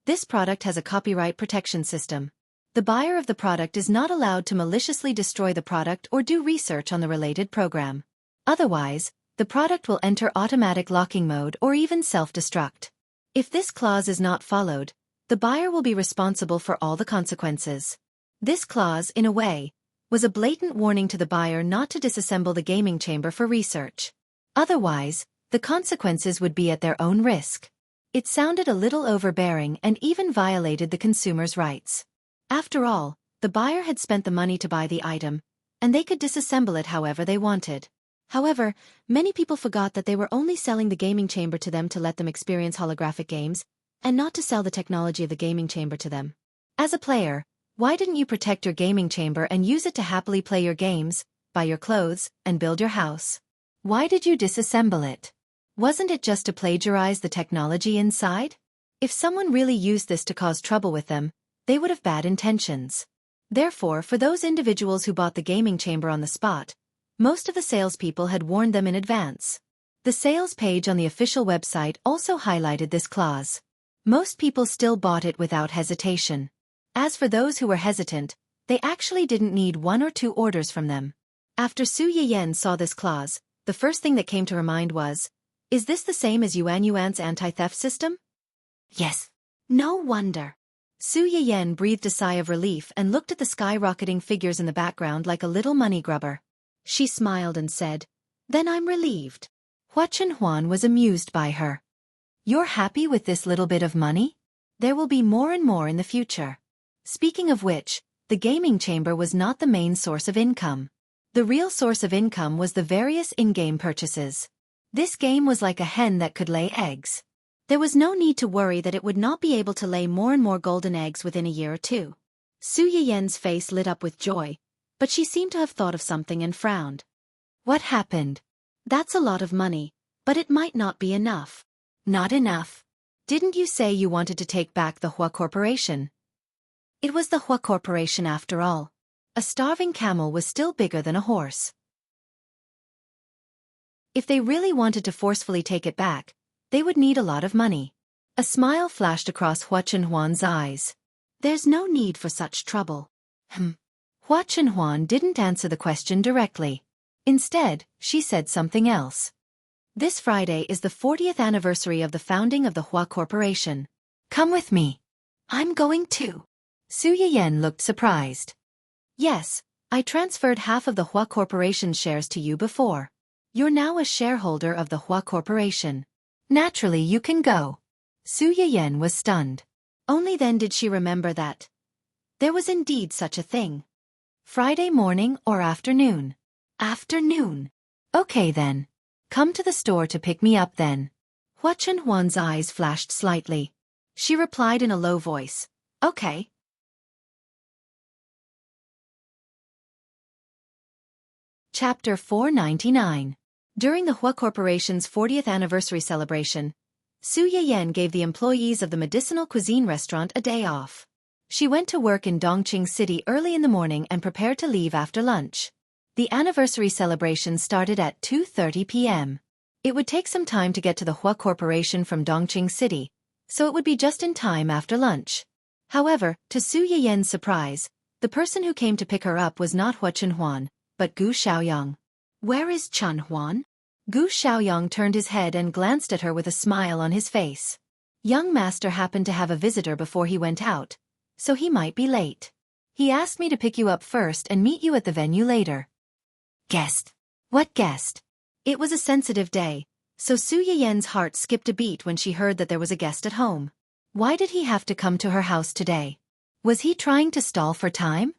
This product has a copyright protection system. The buyer of the product is not allowed to maliciously destroy the product or do research on the related program. Otherwise, the product will enter automatic locking mode or even self-destruct. If this clause is not followed, the buyer will be responsible for all the consequences. This clause, in a way, was a blatant warning to the buyer not to disassemble the gaming chamber for research. Otherwise, the consequences would be at their own risk. It sounded a little overbearing and even violated the consumer's rights. After all, the buyer had spent the money to buy the item, and they could disassemble it however they wanted. However, many people forgot that they were only selling the gaming chamber to them to let them experience holographic games, and not to sell the technology of the gaming chamber to them. As a player, why didn't you protect your gaming chamber and use it to happily play your games, buy your clothes, and build your house? Why did you disassemble it? Wasn't it just to plagiarize the technology inside? If someone really used this to cause trouble with them, they would have bad intentions. Therefore, for those individuals who bought the gaming chamber on the spot, most of the salespeople had warned them in advance. The sales page on the official website also highlighted this clause. Most people still bought it without hesitation. As for those who were hesitant, they actually didn't need 1 or 2 orders from them. After Su Yiyan saw this clause, the first thing that came to her mind was, is this the same as Yuan Yuan's anti-theft system? Yes. No wonder. Su Yiyan breathed a sigh of relief and looked at the skyrocketing figures in the background like a little money grubber. She smiled and said, then I'm relieved. Hua Chunhuan was amused by her. You're happy with this little bit of money? There will be more and more in the future. Speaking of which, the gaming chamber was not the main source of income. The real source of income was the various in-game purchases. This game was like a hen that could lay eggs. There was no need to worry that it would not be able to lay more and more golden eggs within a year or 2. Su Yiyan's face lit up with joy, but she seemed to have thought of something and frowned. What happened? That's a lot of money, but it might not be enough. Not enough. Didn't you say you wanted to take back the Hua Corporation? It was the Hua Corporation after all. A starving camel was still bigger than a horse. If they really wanted to forcefully take it back, they would need a lot of money. A smile flashed across Hua Chunhuan's eyes. There's no need for such trouble. Hua Chunhuan didn't answer the question directly. Instead, she said something else. This Friday is the 40th anniversary of the founding of the Hua Corporation. Come with me. I'm going too. Su Yiyan looked surprised. Yes, I transferred half of the Hua Corporation's shares to you before. You're now a shareholder of the Hua Corporation. Naturally you can go. Su Yiyan was stunned. Only then did she remember that there was indeed such a thing. Friday morning or afternoon? Afternoon. Okay then. Come to the store to pick me up then. Hua Chunhuan's eyes flashed slightly. She replied in a low voice. Okay. Chapter 499. During the Hua Corporation's 40th anniversary celebration, Su Yiyan gave the employees of the medicinal cuisine restaurant a day off. She went to work in Dongqing City early in the morning and prepared to leave after lunch. The anniversary celebration started at 2:30 p.m. It would take some time to get to the Hua Corporation from Dongqing City, so it would be just in time after lunch. However, to Su Yiyan's surprise, the person who came to pick her up was not Hua Chunhuan, but Gu Xiaoyang. Where is Chunhuan? Gu Xiaoyang turned his head and glanced at her with a smile on his face. Young master happened to have a visitor before he went out, so he might be late. He asked me to pick you up first and meet you at the venue later. Guest? What guest? It was a sensitive day, so Su Yiyan's heart skipped a beat when she heard that there was a guest at home. Why did he have to come to her house today? Was he trying to stall for time?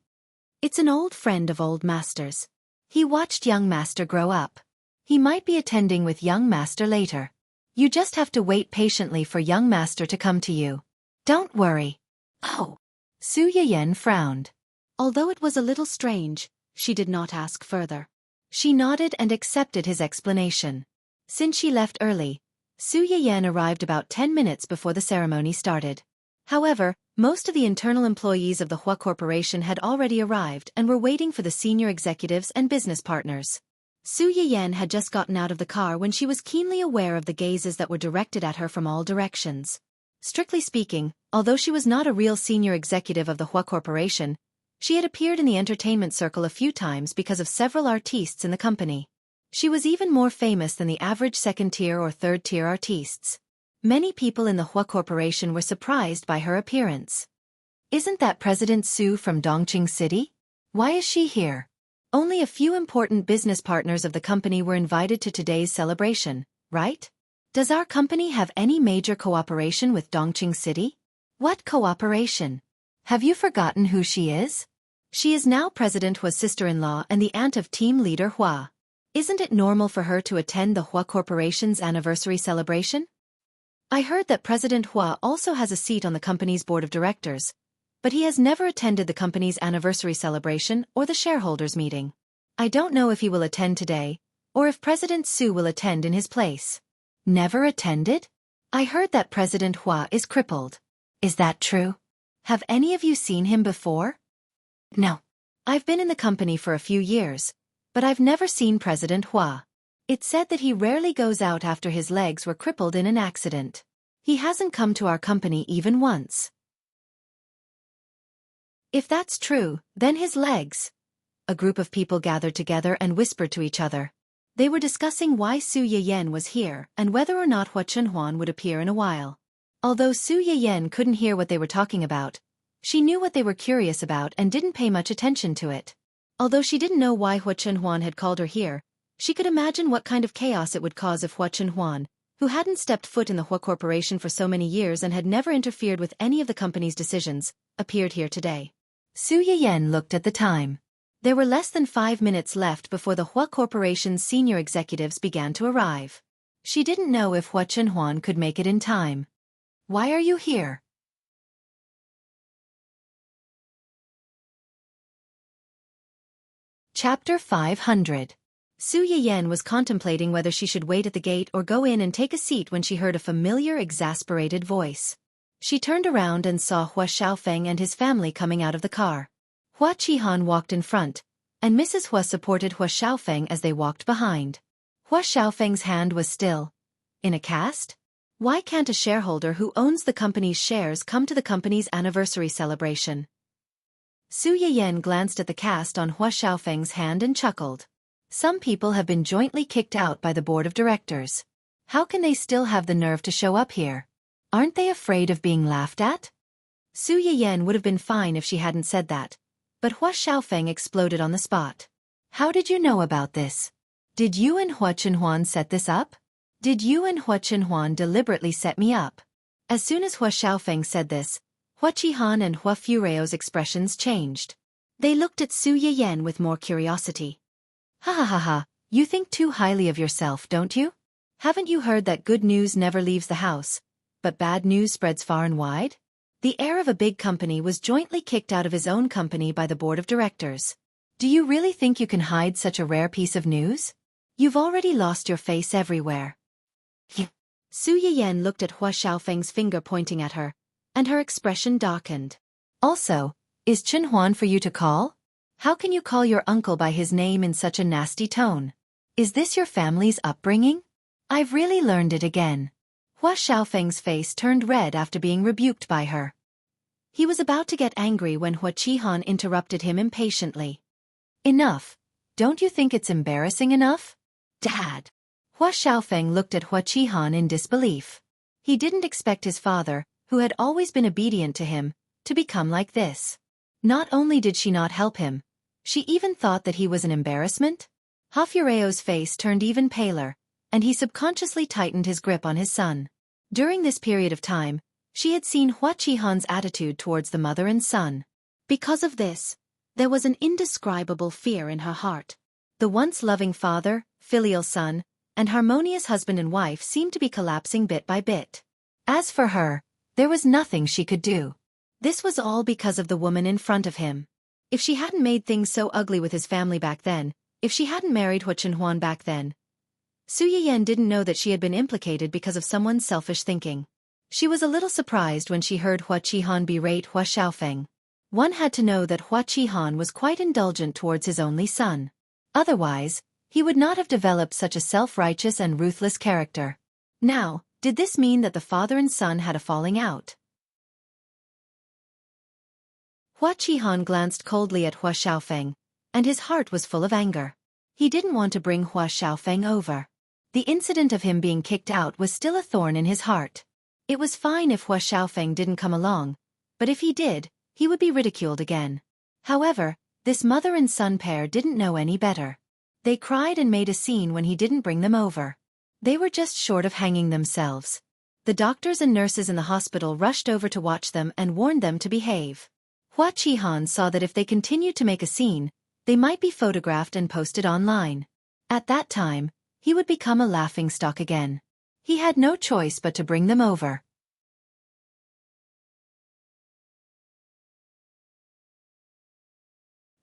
It's an old friend of old master's. He watched young master grow up. He might be attending with young master later. You just have to wait patiently for young master to come to you. Don't worry. Oh. Su Yiyan frowned. Although it was a little strange, she did not ask further. She nodded and accepted his explanation. Since she left early, Su Yiyan arrived about 10 minutes before the ceremony started. However, most of the internal employees of the Hua Corporation had already arrived and were waiting for the senior executives and business partners. Su Yiyan had just gotten out of the car when she was keenly aware of the gazes that were directed at her from all directions. Strictly speaking, although she was not a real senior executive of the Hua Corporation, she had appeared in the entertainment circle a few times because of several artistes in the company. She was even more famous than the average second-tier or third-tier artistes. Many people in the Hua Corporation were surprised by her appearance. Isn't that President Su from Dongqing City? Why is she here? Only a few important business partners of the company were invited to today's celebration, right? Does our company have any major cooperation with Dongqing City? What cooperation? Have you forgotten who she is? She is now President Hua's sister-in-law and the aunt of team leader Hua. Isn't it normal for her to attend the Hua Corporation's anniversary celebration? I heard that President Hua also has a seat on the company's board of directors, but he has never attended the company's anniversary celebration or the shareholders' meeting. I don't know if he will attend today, or if President Su will attend in his place. Never attended? I heard that President Hua is crippled. Is that true? Have any of you seen him before? No. I've been in the company for a few years, but I've never seen President Hua. It's said that he rarely goes out after his legs were crippled in an accident. He hasn't come to our company even once. If that's true, then his legs. A group of people gathered together and whispered to each other. They were discussing why Su Yiyan was here and whether or not Hua Chunhuan would appear in a while. Although Su Yiyan couldn't hear what they were talking about, she knew what they were curious about and didn't pay much attention to it. Although she didn't know why Hua Chunhuan had called her here, she could imagine what kind of chaos it would cause if Hua Chunhuan, who hadn't stepped foot in the Hua Corporation for so many years and had never interfered with any of the company's decisions, appeared here today. Su Yiyan looked at the time. There were less than 5 minutes left before the Hua Corporation's senior executives began to arrive. She didn't know if Hua Chunhuan could make it in time. Why are you here? Chapter 500. Su Yiyan was contemplating whether she should wait at the gate or go in and take a seat when she heard a familiar, exasperated voice. She turned around and saw Hua Xiaofan and his family coming out of the car. Hua Qihan walked in front, and Mrs. Hua supported Hua Xiaofan as they walked behind. Hua Xiaofeng's hand was still in a cast? Why can't a shareholder who owns the company's shares come to the company's anniversary celebration? Su Yiyan glanced at the cast on Hua Xiaofeng's hand and chuckled. Some people have been jointly kicked out by the board of directors. How can they still have the nerve to show up here? Aren't they afraid of being laughed at? Su Yiyan would have been fine if she hadn't said that, but Hua Xiaofan exploded on the spot. How did you know about this? Did you and Hua Chunhuan set this up? Did you and Hua Chunhuan deliberately set me up? As soon as Hua Xiaofan said this, Hua Qihan and Hua Fureo's expressions changed. They looked at Su Yiyan with more curiosity. Ha ha ha ha, you think too highly of yourself, don't you? Haven't you heard that good news never leaves the house, but bad news spreads far and wide? The heir of a big company was jointly kicked out of his own company by the board of directors. Do you really think you can hide such a rare piece of news? You've already lost your face everywhere. Su Yiyan looked at Hua Xiaofeng's finger pointing at her, and her expression darkened. Also, is Chunhuan for you to call? How can you call your uncle by his name in such a nasty tone? Is this your family's upbringing? I've really learned it again. Hua Xiaofeng's face turned red after being rebuked by her. He was about to get angry when Hua Qihan interrupted him impatiently. Enough. Don't you think it's embarrassing enough? Dad. Hua Xiaofeng looked at Hua Qihan in disbelief. He didn't expect his father, who had always been obedient to him, to become like this. Not only did she not help him, she even thought that he was an embarrassment. Ha Fureo's face turned even paler, and he subconsciously tightened his grip on his son. During this period of time, she had seen Hua Qihan's attitude towards the mother and son. Because of this, there was an indescribable fear in her heart. The once loving father, filial son, and harmonious husband and wife seemed to be collapsing bit by bit. As for her, there was nothing she could do. This was all because of the woman in front of him. If she hadn't made things so ugly with his family back then, if she hadn't married Hua Chunhuan back then, Su Yiyan didn't know that she had been implicated because of someone's selfish thinking. She was a little surprised when she heard Hua Qihan berate Hua Xiaofeng. One had to know that Hua Qihan was quite indulgent towards his only son. Otherwise, he would not have developed such a self-righteous and ruthless character. Now, did this mean that the father and son had a falling out? Hua Qihan glanced coldly at Hua Xiaofeng, and his heart was full of anger. He didn't want to bring Hua Xiaofeng over. The incident of him being kicked out was still a thorn in his heart. It was fine if Hua Xiaofeng didn't come along, but if he did, he would be ridiculed again. However, this mother and son pair didn't know any better. They cried and made a scene when he didn't bring them over. They were just short of hanging themselves. The doctors and nurses in the hospital rushed over to watch them and warned them to behave. Hua Qihan saw that if they continued to make a scene, they might be photographed and posted online. At that time, he would become a laughingstock again. He had no choice but to bring them over.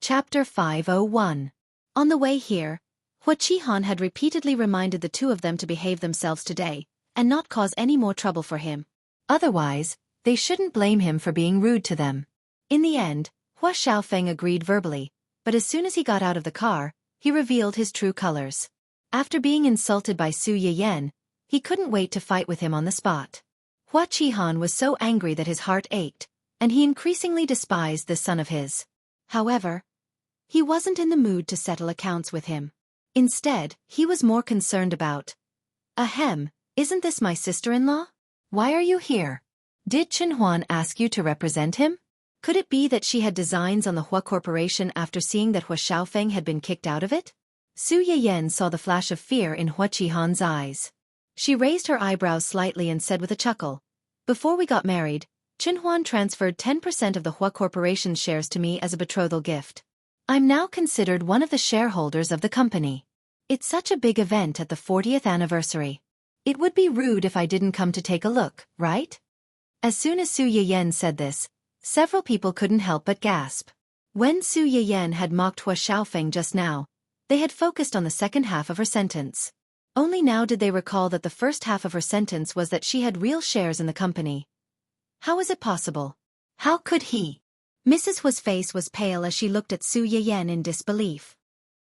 Chapter 501. On the way here, Xiaofan had repeatedly reminded the two of them to behave themselves today, and not cause any more trouble for him. Otherwise, they shouldn't blame him for being rude to them. In the end, Xiaofan agreed verbally, but as soon as he got out of the car, he revealed his true colors. After being insulted by Su Yiyan, he couldn't wait to fight with him on the spot. Xiaofan was so angry that his heart ached, and he increasingly despised this son of his. However, he wasn't in the mood to settle accounts with him. Instead, he was more concerned about, "Ahem, isn't this my sister-in-law? Why are you here? Did Chenhuan ask you to represent him? Could it be that she had designs on the Hua Corporation after seeing that Xiaofan had been kicked out of it?" Su Yiyan saw the flash of fear in Xiaofan's eyes. She raised her eyebrows slightly and said with a chuckle, "Before we got married, Chenhuan transferred 10% of the Hua Corporation's shares to me as a betrothal gift. I'm now considered one of the shareholders of the company. It's such a big event at the 40th anniversary. It would be rude if I didn't come to take a look, right?" As soon as Su Yiyan said this, several people couldn't help but gasp. When Su Yiyan had mocked Xiaofan just now, they had focused on the second half of her sentence. Only now did they recall that the first half of her sentence was that she had real shares in the company. How is it possible? How could he? Mrs. Hua's face was pale as she looked at Su Yiyan in disbelief.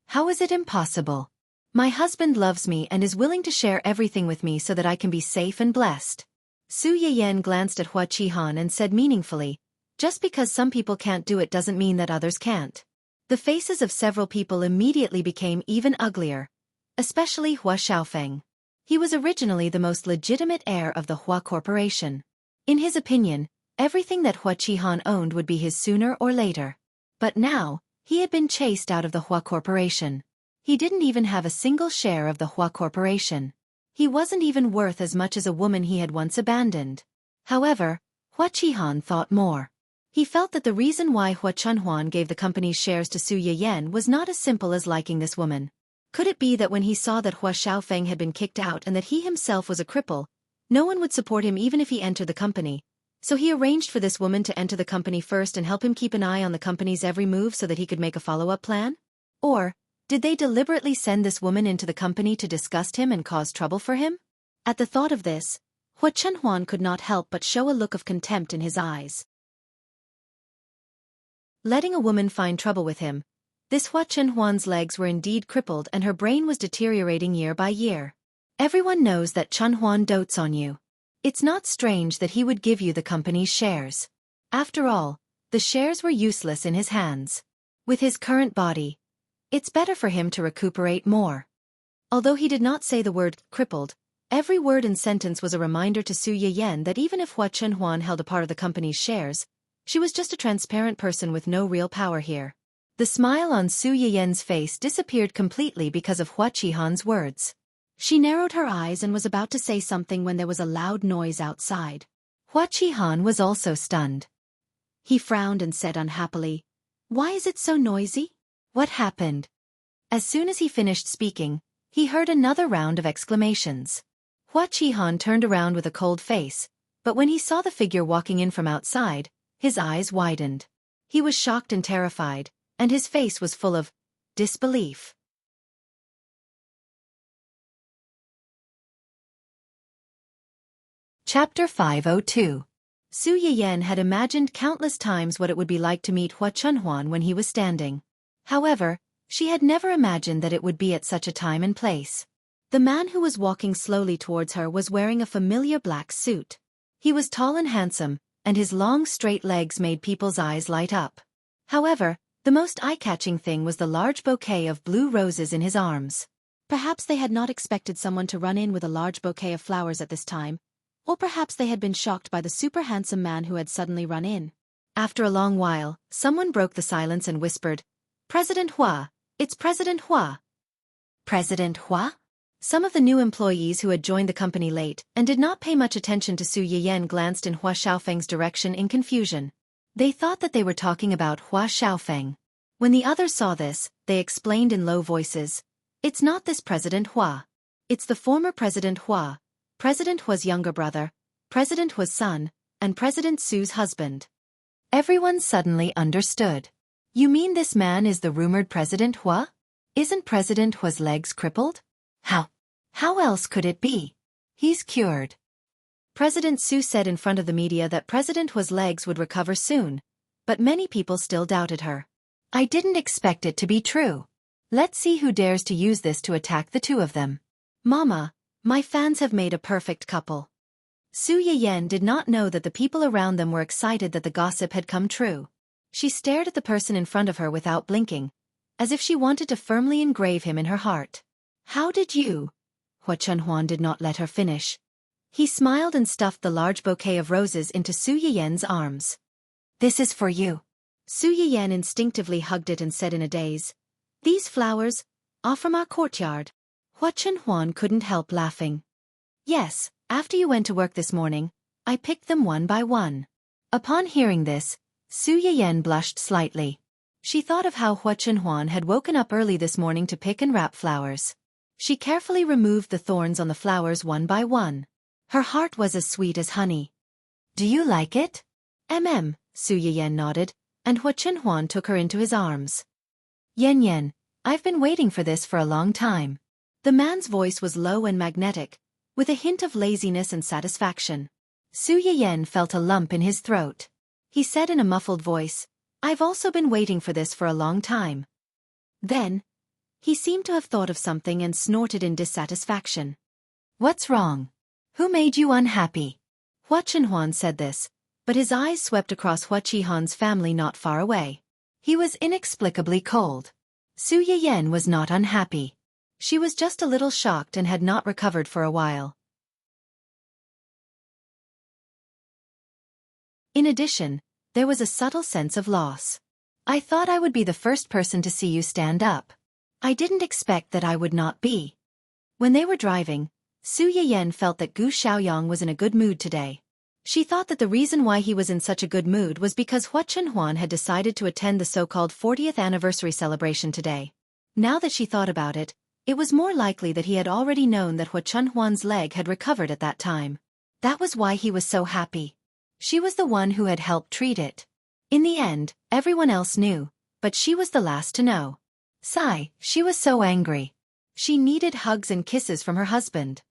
How is it impossible? My husband loves me and is willing to share everything with me so that I can be safe and blessed. Su Yiyan glanced at Xiaofan and said meaningfully, "Just because some people can't do it doesn't mean that others can't." The faces of several people immediately became even uglier, especially Xiaofan. He was originally the most legitimate heir of the Hua Corporation. In his opinion, everything that Xiaofan owned would be his sooner or later. But now, he had been chased out of the Hua Corporation. He didn't even have a single share of the Hua Corporation. He wasn't even worth as much as a woman he had once abandoned. However, Xiaofan thought more. He felt that the reason why Chenhuan gave the company's shares to Su Yiyan was not as simple as liking this woman. Could it be that when he saw that Xiaofan had been kicked out and that he himself was a cripple, no one would support him even if he entered the company? So he arranged for this woman to enter the company first and help him keep an eye on the company's every move so that he could make a follow-up plan? Or, did they deliberately send this woman into the company to disgust him and cause trouble for him? At the thought of this, Chenhuan could not help but show a look of contempt in his eyes. Letting a woman find trouble with him, this Chenhuan's legs were indeed crippled and her brain was deteriorating year by year. Everyone knows that Chenhuan dotes on you. It's not strange that he would give you the company's shares. After all, the shares were useless in his hands. With his current body, it's better for him to recuperate more. Although he did not say the word crippled, every word and sentence was a reminder to Su Yiyan that even if Chenhuan held a part of the company's shares, she was just a transparent person with no real power here. The smile on Su Yiyan's face disappeared completely because of Xiaofan's words. She narrowed her eyes and was about to say something when there was a loud noise outside. Xiaofan was also stunned. He frowned and said unhappily, "Why is it so noisy? What happened?" As soon as he finished speaking, he heard another round of exclamations. Xiaofan turned around with a cold face, but when he saw the figure walking in from outside, his eyes widened. He was shocked and terrified, and his face was full of disbelief. Chapter 502. Su Yiyan had imagined countless times what it would be like to meet Chenhuan when he was standing. However, she had never imagined that it would be at such a time and place. The man who was walking slowly towards her was wearing a familiar black suit. He was tall and handsome, and his long straight legs made people's eyes light up. However, the most eye-catching thing was the large bouquet of blue roses in his arms. Perhaps they had not expected someone to run in with a large bouquet of flowers at this time, or perhaps they had been shocked by the super handsome man who had suddenly run in. After a long while, someone broke the silence and whispered, "President Hua, it's President Hua." President Hua? Some of the new employees who had joined the company late and did not pay much attention to Su Yiyan glanced in Xiaofan's direction in confusion. They thought that they were talking about Xiaofan. When the others saw this, they explained in low voices, It's not this President Hua. It's the former President Hua, President Hua's younger brother, President Hua's son, and President Su's husband. Everyone suddenly understood. You mean this man is the rumored President Hua? Isn't President Hua's legs crippled? How? How else could it be? He's cured. President Su said in front of the media that President Hua's legs would recover soon, but many people still doubted her. I didn't expect it to be true. Let's see who dares to use this to attack the two of them. Mama, my fans have made a perfect couple. Su Yiyan did not know that the people around them were excited that the gossip had come true. She stared at the person in front of her without blinking, as if she wanted to firmly engrave him in her heart. How did you? Hua Chunhuan did not let her finish. He smiled and stuffed the large bouquet of roses into Su Yiyan's arms. This is for you. Su Yiyan instinctively hugged it and said in a daze, These flowers are from our courtyard. Hua Chunhuan couldn't help laughing. Yes, after you went to work this morning, I picked them one by one. Upon hearing this, Su Yiyan blushed slightly. She thought of how Hua Chunhuan had woken up early this morning to pick and wrap flowers. She carefully removed the thorns on the flowers one by one. Her heart was as sweet as honey. Do you like it? Su Yiyan nodded, and Hua Chunhuan took her into his arms. Yan, I've been waiting for this for a long time. The man's voice was low and magnetic, with a hint of laziness and satisfaction. Su Yiyan felt a lump in his throat. He said in a muffled voice, I've also been waiting for this for a long time. Then, he seemed to have thought of something and snorted in dissatisfaction. What's wrong? Who made you unhappy? Hua Chunhuan said this, but his eyes swept across Hua Chihan's family not far away. He was inexplicably cold. Su Yiyan was not unhappy. She was just a little shocked and had not recovered for a while. In addition, there was a subtle sense of loss. I thought I would be the first person to see you stand up. I didn't expect that I would not be. When they were driving, Su Yiyan felt that Gu Xiaoyang was in a good mood today. She thought that the reason why he was in such a good mood was because Hua Chunhuan had decided to attend the so-called 40th anniversary celebration today. Now that she thought about it, it was more likely that he had already known that Hua Chunhuan's leg had recovered at that time. That was why he was so happy. She was the one who had helped treat it. In the end, everyone else knew, but she was the last to know. Sigh, she was so angry. She needed hugs and kisses from her husband.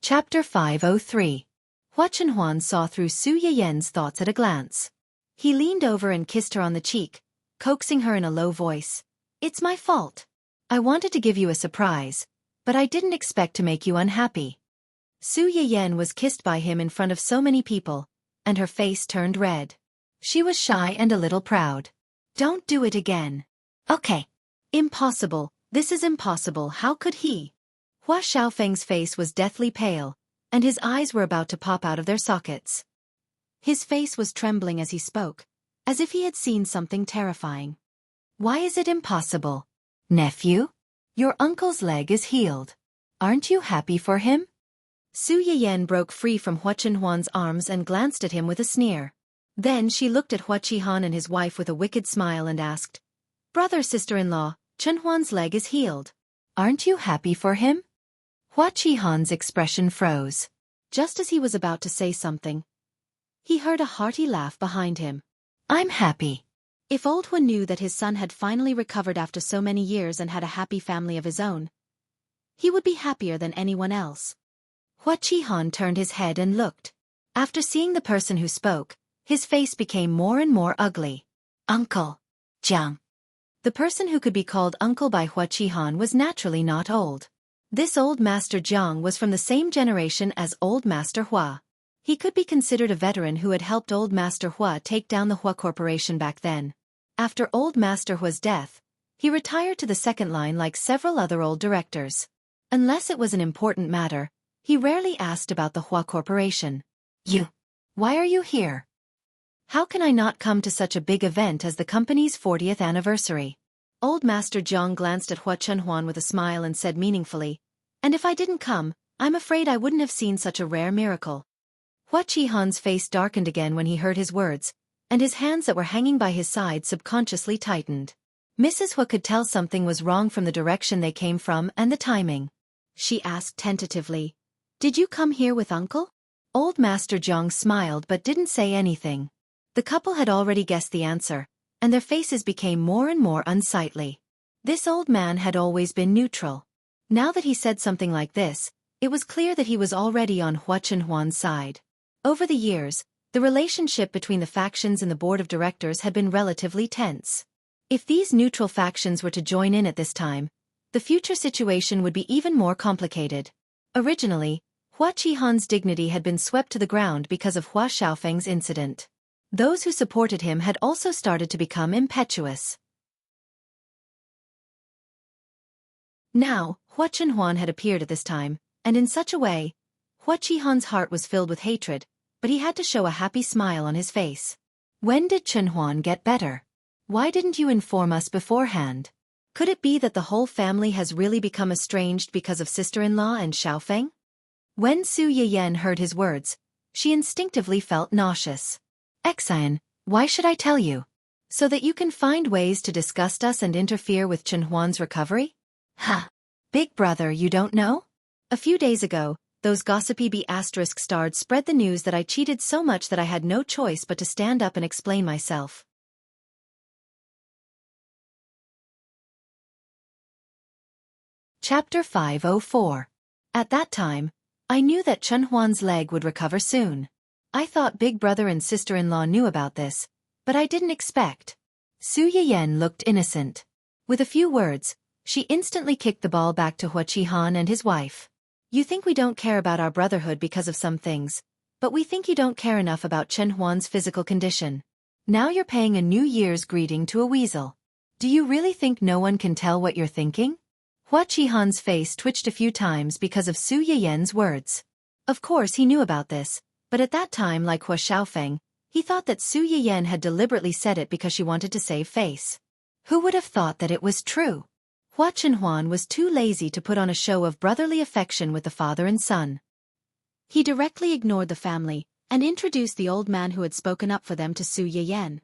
Chapter 503. Hua Chunhuan saw through Su Yiyan's thoughts at a glance. He leaned over and kissed her on the cheek, coaxing her in a low voice. It's my fault. I wanted to give you a surprise, but I didn't expect to make you unhappy. Su Yiyan was kissed by him in front of so many people, and her face turned red. She was shy and a little proud. Don't do it again. Okay. Impossible, this is impossible, how could he? Hua Xiaofeng's face was deathly pale, and his eyes were about to pop out of their sockets. His face was trembling as he spoke, as if he had seen something terrifying. Why is it impossible? Nephew? Your uncle's leg is healed. Aren't you happy for him? Su Yiyan broke free from Hua Chunhuan's arms and glanced at him with a sneer. Then she looked at Hua Chihan and his wife with a wicked smile and asked, Brother, sister-in-law, Chunhuan's leg is healed. Aren't you happy for him? Hua Chihan's expression froze. Just as he was about to say something, he heard a hearty laugh behind him. I'm happy. If old Hua knew that his son had finally recovered after so many years and had a happy family of his own, he would be happier than anyone else. Hua Chihan turned his head and looked. After seeing the person who spoke, his face became more and more ugly. Uncle. Jiang. The person who could be called uncle by Hua Chihan was naturally not old. This old Master Jiang was from the same generation as old Master Hua. He could be considered a veteran who had helped old Master Hua take down the Hua Corporation back then. After old Master Hua's death, he retired to the second line like several other old directors. Unless it was an important matter, he rarely asked about the Hua Corporation. Why are you here? How can I not come to such a big event as the company's 40th anniversary? Old Master Jiang glanced at Hua Chunhuan with a smile and said meaningfully, And if I didn't come, I'm afraid I wouldn't have seen such a rare miracle. Hua Qihan's face darkened again when he heard his words, and his hands that were hanging by his side subconsciously tightened. Mrs. Hua could tell something was wrong from the direction they came from and the timing. She asked tentatively, "Did you come here with Uncle?" Old Master Jiang smiled but didn't say anything. The couple had already guessed the answer, and their faces became more and more unsightly. This old man had always been neutral. Now that he said something like this, it was clear that he was already on Hua Chenhuan's side. Over the years, the relationship between the factions in the board of directors had been relatively tense. If these neutral factions were to join in at this time, the future situation would be even more complicated. Originally, Hua Qihan's dignity had been swept to the ground because of Hua Xiaofang's incident. Those who supported him had also started to become impetuous. Now, Hua Chenhuan had appeared at this time, and in such a way, Hua Qihan's heart was filled with hatred, but he had to show a happy smile on his face. When did Chenhuan get better? Why didn't you inform us beforehand? Could it be that the whole family has really become estranged because of sister-in-law and Xiaofan? When Su Yiyan heard his words, she instinctively felt nauseous. "Xian, why should I tell you? So that you can find ways to disgust us and interfere with Chenhuan's recovery? Ha! Big brother, you don't know? A few days ago, those gossipy B***starred spread the news that I cheated so much that I had no choice but to stand up and explain myself." Chapter 504. At that time, I knew that Chenhuan's leg would recover soon. I thought big brother and sister-in-law knew about this, but I didn't expect. Su Yiyan looked innocent. With a few words, she instantly kicked the ball back to Hua Qihan and his wife. "You think we don't care about our brotherhood because of some things, but we think you don't care enough about Chenhuan's physical condition. Now you're paying a New Year's greeting to a weasel. Do you really think no one can tell what you're thinking?" Hua Qihan's face twitched a few times because of Su Yiyan's words. Of course he knew about this, but at that time, like Hua Xiaofeng, he thought that Su Yiyan had deliberately said it because she wanted to save face. Who would have thought that it was true? Hua Chenhuan was too lazy to put on a show of brotherly affection with the father and son. He directly ignored the family and introduced the old man who had spoken up for them to Su Yiyan.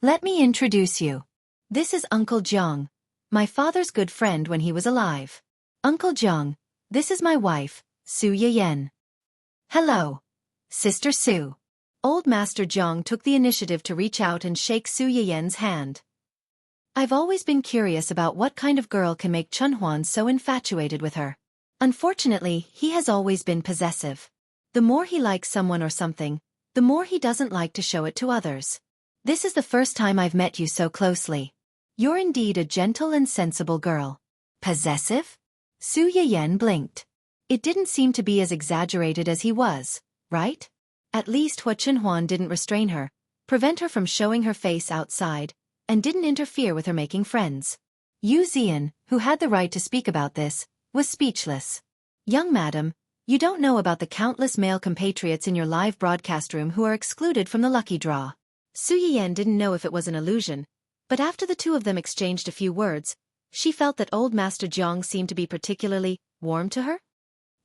"Let me introduce you. This is Uncle Jiang, my father's good friend when he was alive. Uncle Jiang, this is my wife, Su Yiyan. Hello, Sister Su." Old Master Jiang took the initiative to reach out and shake Su Yiyan's hand. "I've always been curious about what kind of girl can make Chenhuan so infatuated with her. Unfortunately, he has always been possessive. The more he likes someone or something, the more he doesn't like to show it to others. This is the first time I've met you so closely. You're indeed a gentle and sensible girl." Possessive? Su Yiyan blinked. It didn't seem to be as exaggerated as he was, right? At least Hua Chenhuan didn't restrain her, prevent her from showing her face outside, and didn't interfere with her making friends. Yu Zian, who had the right to speak about this, was speechless. "Young madam, you don't know about the countless male compatriots in your live broadcast room who are excluded from the lucky draw." Su Yiyan didn't know if it was an illusion, but after the two of them exchanged a few words, she felt that old Master Jiang seemed to be particularly warm to her.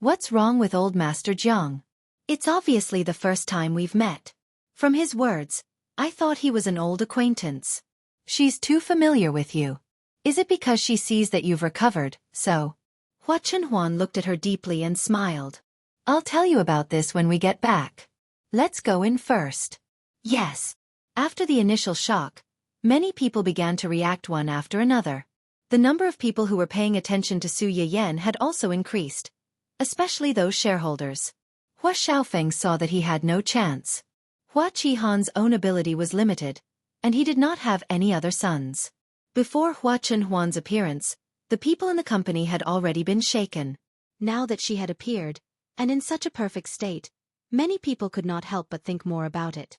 What's wrong with old Master Jiang? It's obviously the first time we've met. From his words, I thought he was an old acquaintance. She's too familiar with you. Is it because she sees that you've recovered, so? Hua Chenhuan looked at her deeply and smiled. "I'll tell you about this when we get back. Let's go in first." Yes. After the initial shock, many people began to react one after another. The number of people who were paying attention to Su Yiyan had also increased, especially those shareholders. Hua Xiaofeng saw that he had no chance. Hua Qihan's own ability was limited, and he did not have any other sons. Before Hua Chenhuan's appearance, the people in the company had already been shaken. Now that she had appeared, and in such a perfect state, many people could not help but think more about it.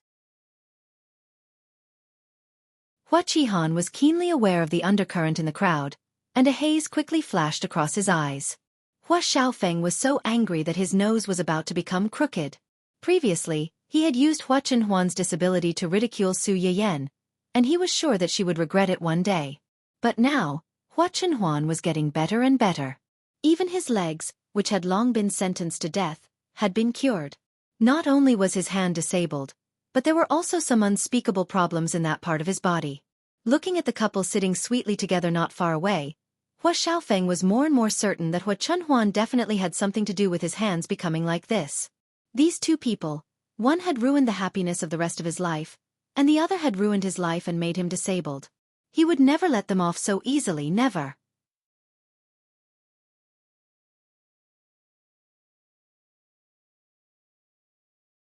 Hua Qihan was keenly aware of the undercurrent in the crowd, and a haze quickly flashed across his eyes. Hua Xiaofeng was so angry that his nose was about to become crooked. Previously, he had used Hua Chenhuan's disability to ridicule Su Yiyan, and he was sure that she would regret it one day. But now, Hua Chenhuan was getting better and better. Even his legs, which had long been sentenced to death, had been cured. Not only was his hand disabled, but there were also some unspeakable problems in that part of his body. Looking at the couple sitting sweetly together not far away, Hua Xiaofeng was more and more certain that Hua Chunhuan definitely had something to do with his hands becoming like this. These two people, one had ruined the happiness of the rest of his life, and the other had ruined his life and made him disabled. He would never let them off so easily, never.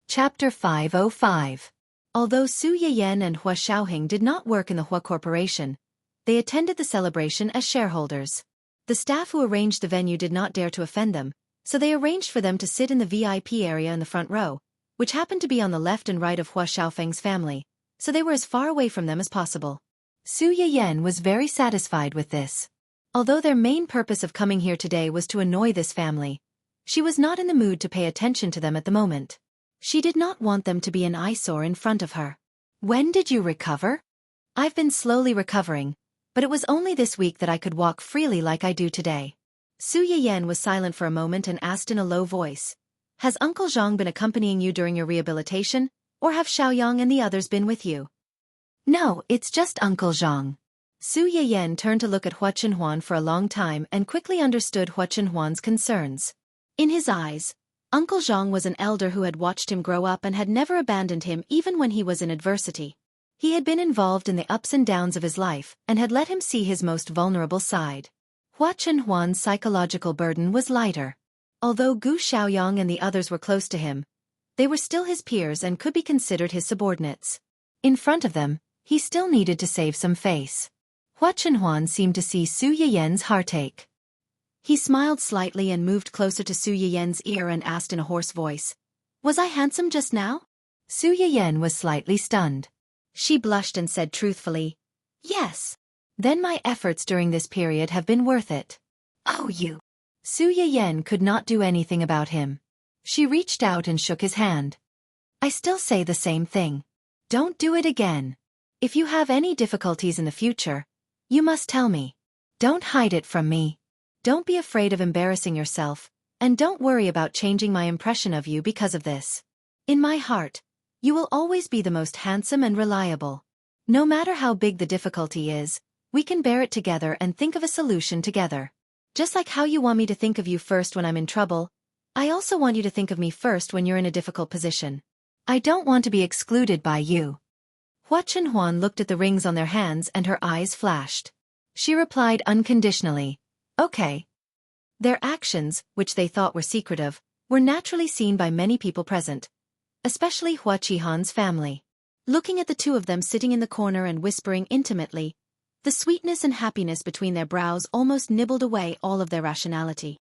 Chapter 505. Although Su Yiyan and Hua Xiaoheng did not work in the Hua Corporation, they attended the celebration as shareholders. The staff who arranged the venue did not dare to offend them, so they arranged for them to sit in the VIP area in the front row, which happened to be on the left and right of Hua Xiaofeng's family, so they were as far away from them as possible. Su Yiyan was very satisfied with this. Although their main purpose of coming here today was to annoy this family, she was not in the mood to pay attention to them at the moment. She did not want them to be an eyesore in front of her. When did you recover? I've been slowly recovering, but it was only this week that I could walk freely like I do today. Su Yiyan was silent for a moment and asked in a low voice, Has Uncle Zhang been accompanying you during your rehabilitation, or have Xiaoyang and the others been with you? No, it's just Uncle Zhang. Su Yiyan turned to look at Hua Chunhuan for a long time and quickly understood Hua Chunhuan's concerns. In his eyes, Uncle Zhang was an elder who had watched him grow up and had never abandoned him even when he was in adversity. He had been involved in the ups and downs of his life and had let him see his most vulnerable side. Hua Chunhuan's psychological burden was lighter. Although Gu Xiaoyang and the others were close to him, they were still his peers and could be considered his subordinates. In front of them, he still needed to save some face. Hua Chunhuan seemed to see Su Yiyan's heartache. He smiled slightly and moved closer to Su Yiyan's ear and asked in a hoarse voice, Was I handsome just now? Su Yiyan was slightly stunned. She blushed and said truthfully, Yes. Then my efforts during this period have been worth it. Oh, you. Su Yiyan could not do anything about him. She reached out and shook his hand. I still say the same thing. Don't do it again. If you have any difficulties in the future, you must tell me. Don't hide it from me. Don't be afraid of embarrassing yourself, and don't worry about changing my impression of you because of this. In my heart, you will always be the most handsome and reliable. No matter how big the difficulty is, we can bear it together and think of a solution together. Just like how you want me to think of you first when I'm in trouble, I also want you to think of me first when you're in a difficult position. I don't want to be excluded by you. Hua Chunhuan looked at the rings on their hands and her eyes flashed. She replied unconditionally, Okay. Their actions, which they thought were secretive, were naturally seen by many people present, especially Hua Qihan's family. Looking at the two of them sitting in the corner and whispering intimately, the sweetness and happiness between their brows almost nibbled away all of their rationality.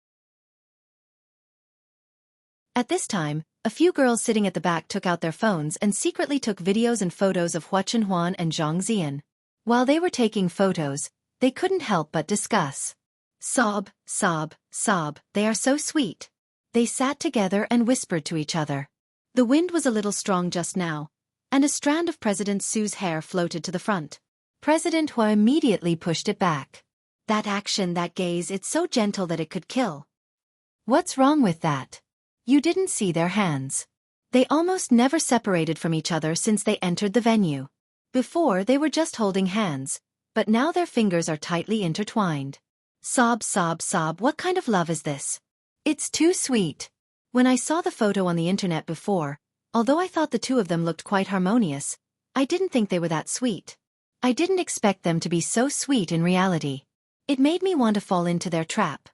At this time, a few girls sitting at the back took out their phones and secretly took videos and photos of Hua Chunhuan and Zhang Ziyan. While they were taking photos, they couldn't help but discuss. Sob, sob, sob, they are so sweet. They sat together and whispered to each other. The wind was a little strong just now, and a strand of President Su's hair floated to the front. President Hua immediately pushed it back. That action, that gaze, it's so gentle that it could kill. What's wrong with that? You didn't see their hands. They almost never separated from each other since they entered the venue. Before, they were just holding hands, but now their fingers are tightly intertwined. Sob, sob, sob, what kind of love is this? It's too sweet. When I saw the photo on the internet before, although I thought the two of them looked quite harmonious, I didn't think they were that sweet. I didn't expect them to be so sweet in reality. It made me want to fall into their trap.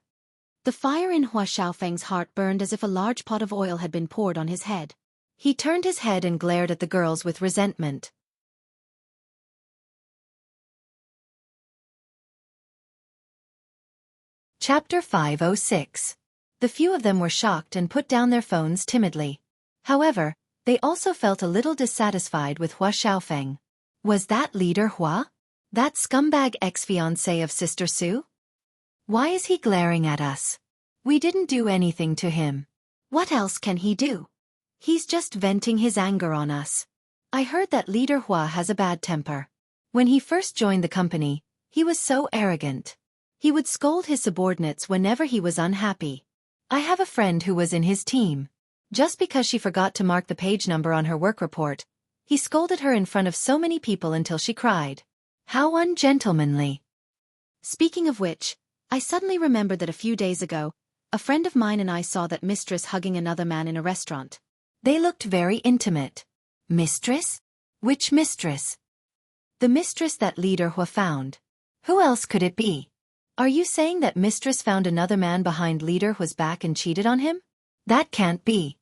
The fire in Hua Xiaofeng's heart burned as if a large pot of oil had been poured on his head. He turned his head and glared at the girls with resentment. Chapter 506. The few of them were shocked and put down their phones timidly. However, they also felt a little dissatisfied with Hua Xiaofeng. Was that leader Hua? That scumbag ex-fiancé of Sister Su? Why is he glaring at us? We didn't do anything to him. What else can he do? He's just venting his anger on us. I heard that leader Hua has a bad temper. When he first joined the company, he was so arrogant. He would scold his subordinates whenever he was unhappy. I have a friend who was in his team. Just because she forgot to mark the page number on her work report, he scolded her in front of so many people until she cried. How ungentlemanly. Speaking of which, I suddenly remembered that a few days ago, a friend of mine and I saw that mistress hugging another man in a restaurant. They looked very intimate. Mistress? Which mistress? The mistress that leader Hua found. Who else could it be? Are you saying that mistress found another man behind leader Hua's back and cheated on him? That can't be.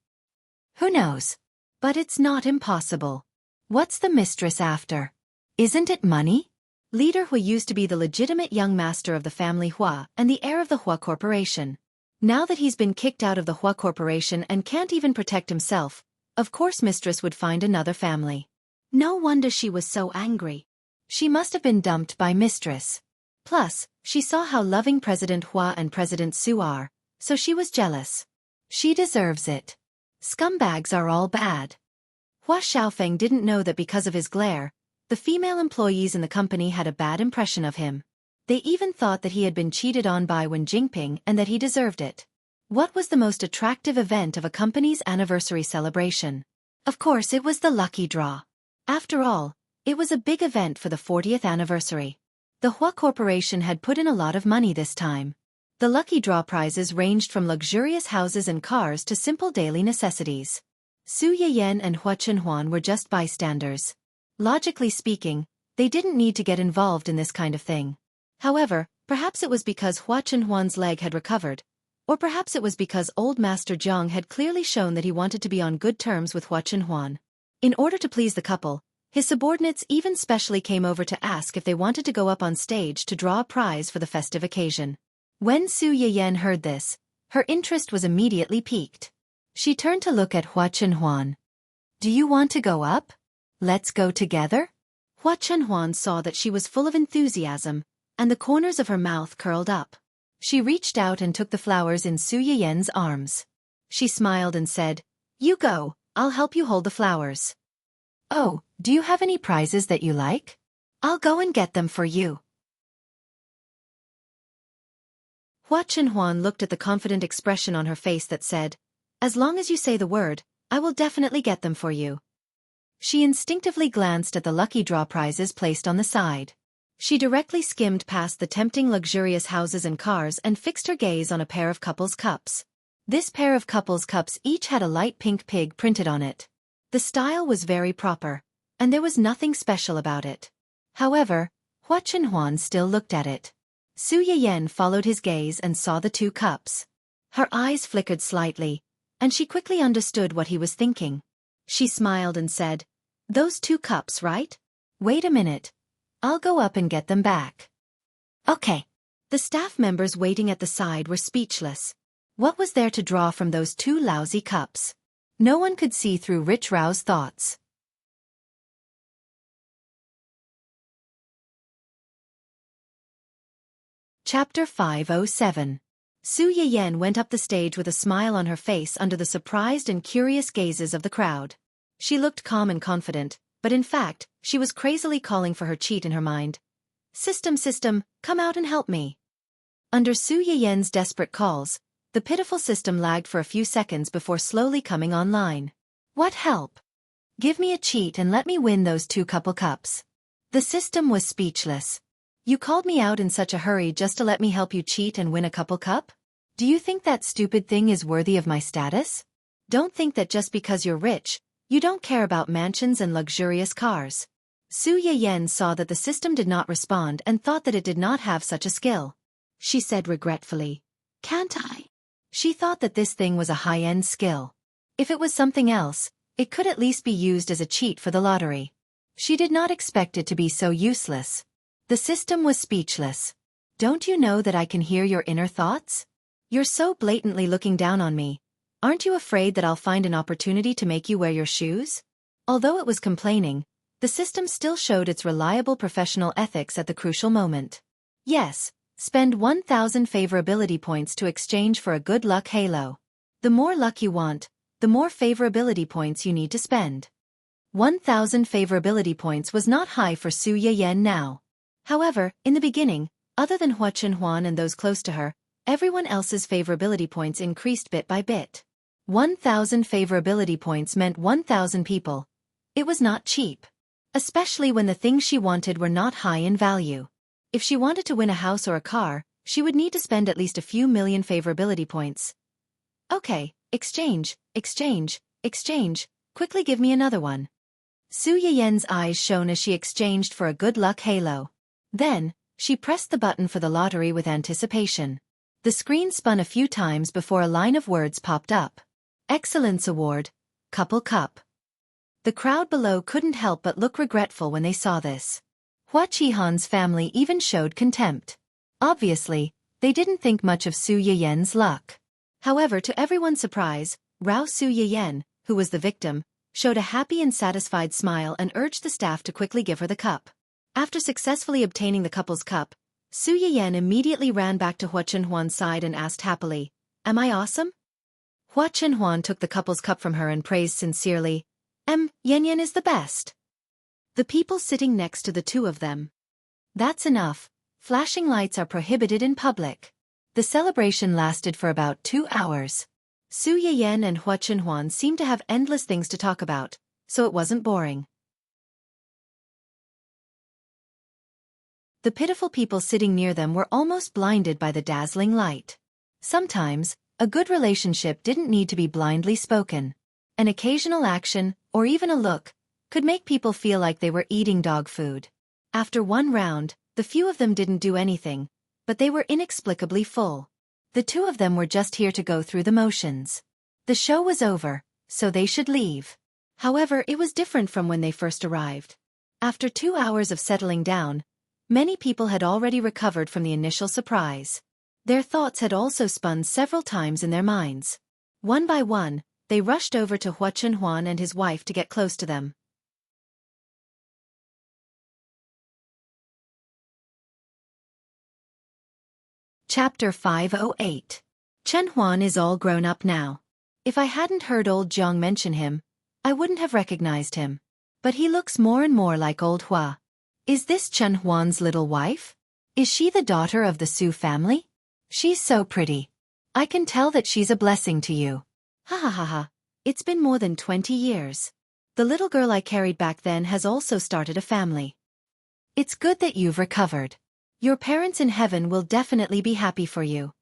Who knows? But it's not impossible. What's the mistress after? Isn't it money? Leader Hua used to be the legitimate young master of the family Hua and the heir of the Hua Corporation. Now that he's been kicked out of the Hua Corporation and can't even protect himself, of course mistress would find another family. No wonder she was so angry. She must have been dumped by mistress. Plus, she saw how loving President Hua and President Su are, so she was jealous. She deserves it. Scumbags are all bad. Hua Xiaofan didn't know that because of his glare, the female employees in the company had a bad impression of him. They even thought that he had been cheated on by Wen Jingping and that he deserved it. What was the most attractive event of a company's anniversary celebration? Of course it was the lucky draw. After all, it was a big event for the 40th anniversary. The Hua Corporation had put in a lot of money this time. The lucky draw prizes ranged from luxurious houses and cars to simple daily necessities. Su Yiyan and Hua Chunhuan were just bystanders. Logically speaking, they didn't need to get involved in this kind of thing. However, perhaps it was because Hua Chunhuan's leg had recovered, or perhaps it was because old Master Zhang had clearly shown that he wanted to be on good terms with Hua Chunhuan. In order to please the couple, his subordinates even specially came over to ask if they wanted to go up on stage to draw a prize for the festive occasion. When Su Yiyan heard this, her interest was immediately piqued. She turned to look at Hua Chunhuan. Do you want to go up? Let's go together? Hua Chunhuan saw that she was full of enthusiasm, and the corners of her mouth curled up. She reached out and took the flowers in Su Yiyan's arms. She smiled and said, You go, I'll help you hold the flowers. Oh, do you have any prizes that you like? I'll go and get them for you. Hua Chunhuan looked at the confident expression on her face that said, As long as you say the word, I will definitely get them for you. She instinctively glanced at the lucky draw prizes placed on the side. She directly skimmed past the tempting luxurious houses and cars and fixed her gaze on a pair of couples' cups. This pair of couples' cups each had a light pink pig printed on it. The style was very proper, and there was nothing special about it. However, Hua Chunhuan still looked at it. Su Yiyan followed his gaze and saw the two cups. Her eyes flickered slightly, and she quickly understood what he was thinking. She smiled and said, Those two cups, right? Wait a minute. I'll go up and get them back. Okay. The staff members waiting at the side were speechless. What was there to draw from those two lousy cups? No one could see through Rich Rao's thoughts. Chapter 507. Su Yiyan went up the stage with a smile on her face under the surprised and curious gazes of the crowd. She looked calm and confident, but in fact, she was crazily calling for her cheat in her mind. System, come out and help me. Under Su Yiyan's desperate calls, the pitiful system lagged for a few seconds before slowly coming online. What help? Give me a cheat and let me win those two couple cups. The system was speechless. You called me out in such a hurry just to let me help you cheat and win a couple cup? Do you think that stupid thing is worthy of my status? Don't think that just because you're rich, you don't care about mansions and luxurious cars. Su Yiyan saw that the system did not respond and thought that it did not have such a skill. She said regretfully, Can't I? She thought that this thing was a high-end skill. If it was something else, it could at least be used as a cheat for the lottery. She did not expect it to be so useless. The system was speechless. Don't you know that I can hear your inner thoughts? You're so blatantly looking down on me. Aren't you afraid that I'll find an opportunity to make you wear your shoes? Although it was complaining, the system still showed its reliable professional ethics at the crucial moment. Yes, spend 1,000 favorability points to exchange for a good luck halo. The more luck you want, the more favorability points you need to spend. 1,000 favorability points was not high for Su Yiyan now. However, in the beginning, other than Hua Chunhuan and those close to her, everyone else's favorability points increased bit by bit. 1,000 favorability points meant 1,000 people. It was not cheap. Especially when the things she wanted were not high in value. If she wanted to win a house or a car, she would need to spend at least a few million favorability points. Okay, exchange, exchange, exchange, quickly give me another one. Su Yiyen's eyes shone as she exchanged for a good luck halo. Then, she pressed the button for the lottery with anticipation. The screen spun a few times before a line of words popped up. Excellence Award, Couple Cup. The crowd below couldn't help but look regretful when they saw this. Hua Qihan's family even showed contempt. Obviously, they didn't think much of Su Yiyen's luck. However, to everyone's surprise, Rao Su Yiyen, who was the victim, showed a happy and satisfied smile and urged the staff to quickly give her the cup. After successfully obtaining the couple's cup, Su Yiyen immediately ran back to Hua Chenhuan's side and asked happily, "Am I awesome?" Hua Chenhuan took the couple's cup from her and praised sincerely, Yan is the best." The people sitting next to the two of them. "That's enough. Flashing lights are prohibited in public." The celebration lasted for about 2 hours. Su Yiyen and Hua Chenhuan seemed to have endless things to talk about, so it wasn't boring. The pitiful people sitting near them were almost blinded by the dazzling light. Sometimes, a good relationship didn't need to be blindly spoken. An occasional action, or even a look, could make people feel like they were eating dog food. After one round, the few of them didn't do anything, but they were inexplicably full. The two of them were just here to go through the motions. The show was over, so they should leave. However, it was different from when they first arrived. After 2 hours of settling down, many people had already recovered from the initial surprise. Their thoughts had also spun several times in their minds. One by one, they rushed over to Hua Chenhuan and his wife to get close to them. Chapter 508. Chenhuan is all grown up now. If I hadn't heard old Jiang mention him, I wouldn't have recognized him. But he looks more and more like old Hua. Is this Chenhuan's little wife? Is she the daughter of the Su family? She's so pretty. I can tell that she's a blessing to you. Ha ha ha ha. It's been more than 20 years. The little girl I carried back then has also started a family. It's good that you've recovered. Your parents in heaven will definitely be happy for you.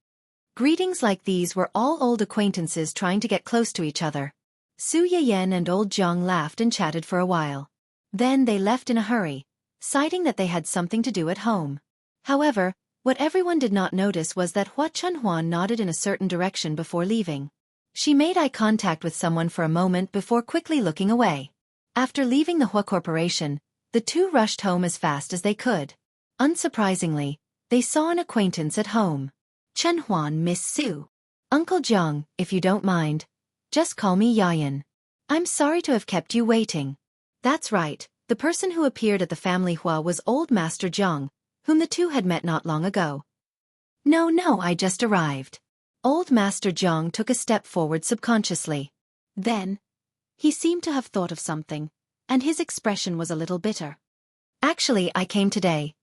Greetings like these were all old acquaintances trying to get close to each other. Su Yiyen and old Jiang laughed and chatted for a while. Then they left in a hurry, citing that they had something to do at home. However, what everyone did not notice was that Hua Chenhuan nodded in a certain direction before leaving. She made eye contact with someone for a moment before quickly looking away. After leaving the Hua Corporation, the two rushed home as fast as they could. Unsurprisingly, they saw an acquaintance at home. "Chenhuan, Miss Su. Uncle Jiang, if you don't mind, just call me Yayan. I'm sorry to have kept you waiting." That's right, the person who appeared at the family Hua was old Master Jiang, whom the two had met not long ago. No, I just arrived." Old Master Jiang took a step forward subconsciously. Then, he seemed to have thought of something, and his expression was a little bitter. "Actually, I came today."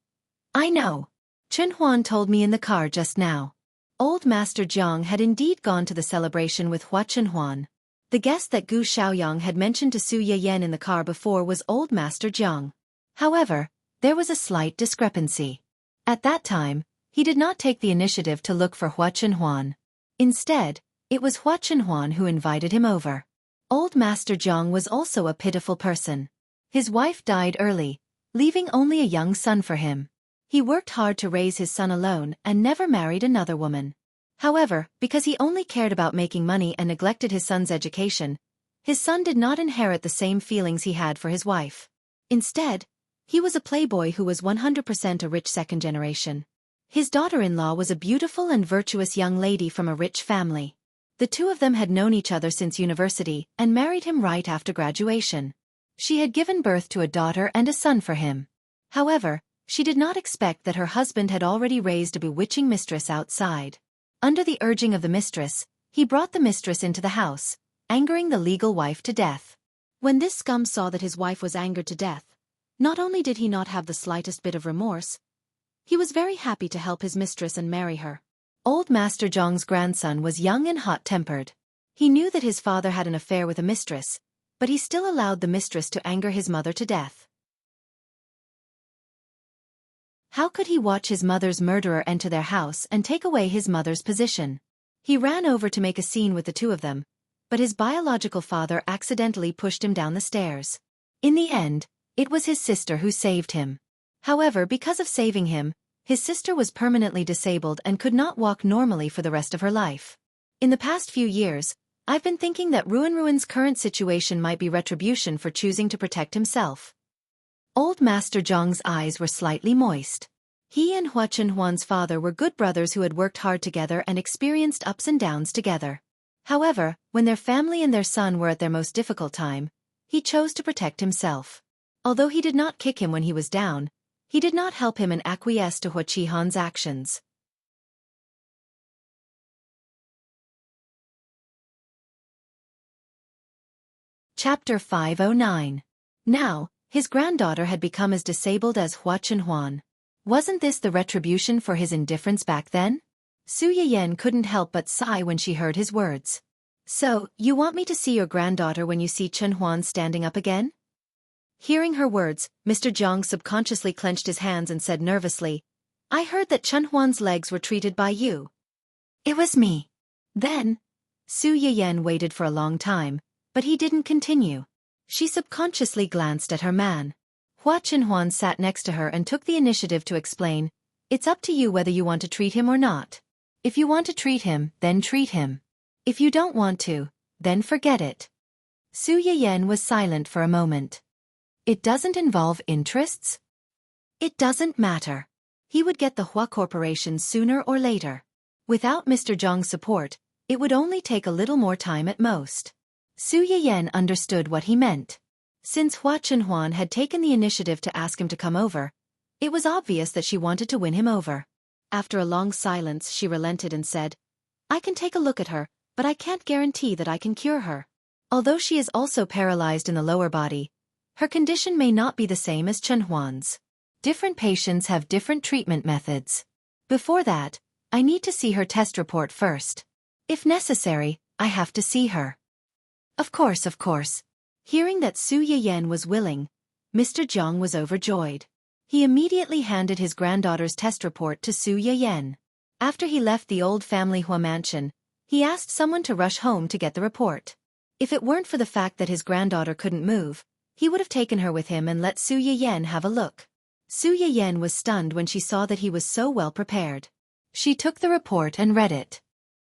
"I know. Chenhuan told me in the car just now." Old Master Jiang had indeed gone to the celebration with Hua Chenhuan. The guest that Gu Xiaoyang had mentioned to Su Yiyen in the car before was old Master Jiang. However, there was a slight discrepancy. At that time, he did not take the initiative to look for Hua Chenhuan. Instead, it was Hua Chenhuan who invited him over. Old Master Jiang was also a pitiful person. His wife died early, leaving only a young son for him. He worked hard to raise his son alone and never married another woman. However, because he only cared about making money and neglected his son's education, his son did not inherit the same feelings he had for his wife. Instead, he was a playboy who was 100% a rich second generation. His daughter-in-law was a beautiful and virtuous young lady from a rich family. The two of them had known each other since university and married him right after graduation. She had given birth to a daughter and a son for him. However, she did not expect that her husband had already raised a bewitching mistress outside. Under the urging of the mistress, he brought the mistress into the house, angering the legal wife to death. When this scum saw that his wife was angered to death, not only did he not have the slightest bit of remorse, he was very happy to help his mistress and marry her. Old Master Zhang's grandson was young and hot-tempered. He knew that his father had an affair with a mistress, but he still allowed the mistress to anger his mother to death. How could he watch his mother's murderer enter their house and take away his mother's position? He ran over to make a scene with the two of them, but his biological father accidentally pushed him down the stairs. In the end, it was his sister who saved him. However, because of saving him, his sister was permanently disabled and could not walk normally for the rest of her life. In the past few years, I've been thinking that Ruin's current situation might be retribution for choosing to protect himself. Old Master Zhang's eyes were slightly moist. He and Hua Chenhuan's father were good brothers who had worked hard together and experienced ups and downs together. However, when their family and their son were at their most difficult time, he chose to protect himself. Although he did not kick him when he was down, he did not help him and acquiesce to Hua Qihan's actions. Chapter 509. Now, his granddaughter had become as disabled as Hua Chenhuan. Wasn't this the retribution for his indifference back then? Su Yiyan couldn't help but sigh when she heard his words. So, you want me to see your granddaughter when you see Chenhuan standing up again? Hearing her words, Mr. Zhang subconsciously clenched his hands and said nervously, I heard that Chenhuan's legs were treated by you. It was me. Then, Su Yiyan waited for a long time, but he didn't continue. She subconsciously glanced at her man. Hua Chenhuan sat next to her and took the initiative to explain, it's up to you whether you want to treat him or not. If you want to treat him, then treat him. If you don't want to, then forget it. Su Yiyan was silent for a moment. It doesn't involve interests? It doesn't matter. He would get the Hua Corporation sooner or later. Without Mr. Zhang's support, it would only take a little more time at most. Su Yiyan understood what he meant. Since Hua Chenhuan had taken the initiative to ask him to come over, it was obvious that she wanted to win him over. After a long silence, she relented and said, I can take a look at her, but I can't guarantee that I can cure her. Although she is also paralyzed in the lower body, her condition may not be the same as Chenhuan's. Different patients have different treatment methods. Before that, I need to see her test report first. If necessary, I have to see her. Of course, of course. Hearing that Su Yiyan was willing, Mr. Zhang was overjoyed. He immediately handed his granddaughter's test report to Su Yiyan. After he left the old family Hua mansion, he asked someone to rush home to get the report. If it weren't for the fact that his granddaughter couldn't move, he would have taken her with him and let Su Yiyan have a look. Su Yiyan was stunned when she saw that he was so well prepared. She took the report and read it.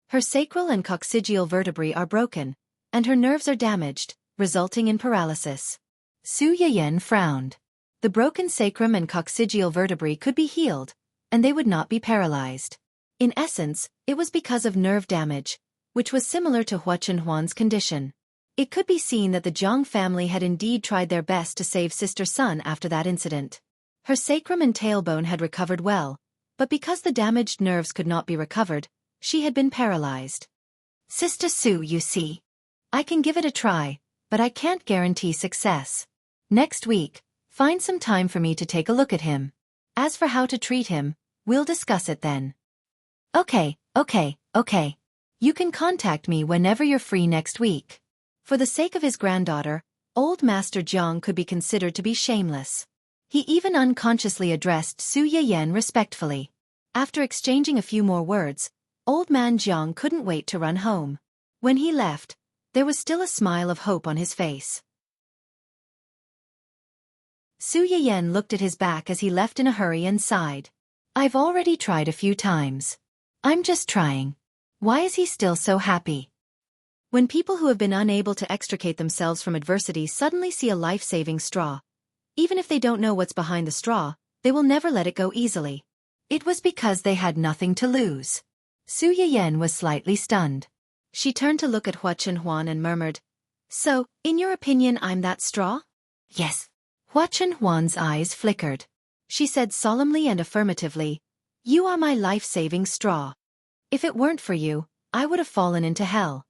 Her sacral and coccygeal vertebrae are broken, and her nerves are damaged, resulting in paralysis. Su Yiyan frowned. The broken sacrum and coccygeal vertebrae could be healed, and they would not be paralyzed. In essence, it was because of nerve damage, which was similar to Hua Chenhuan's condition. It could be seen that the Zhang family had indeed tried their best to save Sister Sun after that incident. Her sacrum and tailbone had recovered well, but because the damaged nerves could not be recovered, she had been paralyzed. Sister Su, you see. I can give it a try, but I can't guarantee success. Next week, find some time for me to take a look at him. As for how to treat him, we'll discuss it then. Okay. You can contact me whenever you're free next week. For the sake of his granddaughter, old Master Zhang could be considered to be shameless. He even unconsciously addressed Su Yiyan respectfully. After exchanging a few more words, old man Zhang couldn't wait to run home. When he left, there was still a smile of hope on his face. Su Yiyan looked at his back as he left in a hurry and sighed. I've already tried a few times. I'm just trying. Why is he still so happy? When people who have been unable to extricate themselves from adversity suddenly see a life-saving straw, even if they don't know what's behind the straw, they will never let it go easily. It was because they had nothing to lose. Su Yiyan was slightly stunned. She turned to look at Hua Chenhuan and murmured, So, in your opinion I'm that straw? Yes. Hua Chenhuan's eyes flickered. She said solemnly and affirmatively, You are my life-saving straw. If it weren't for you, I would have fallen into hell.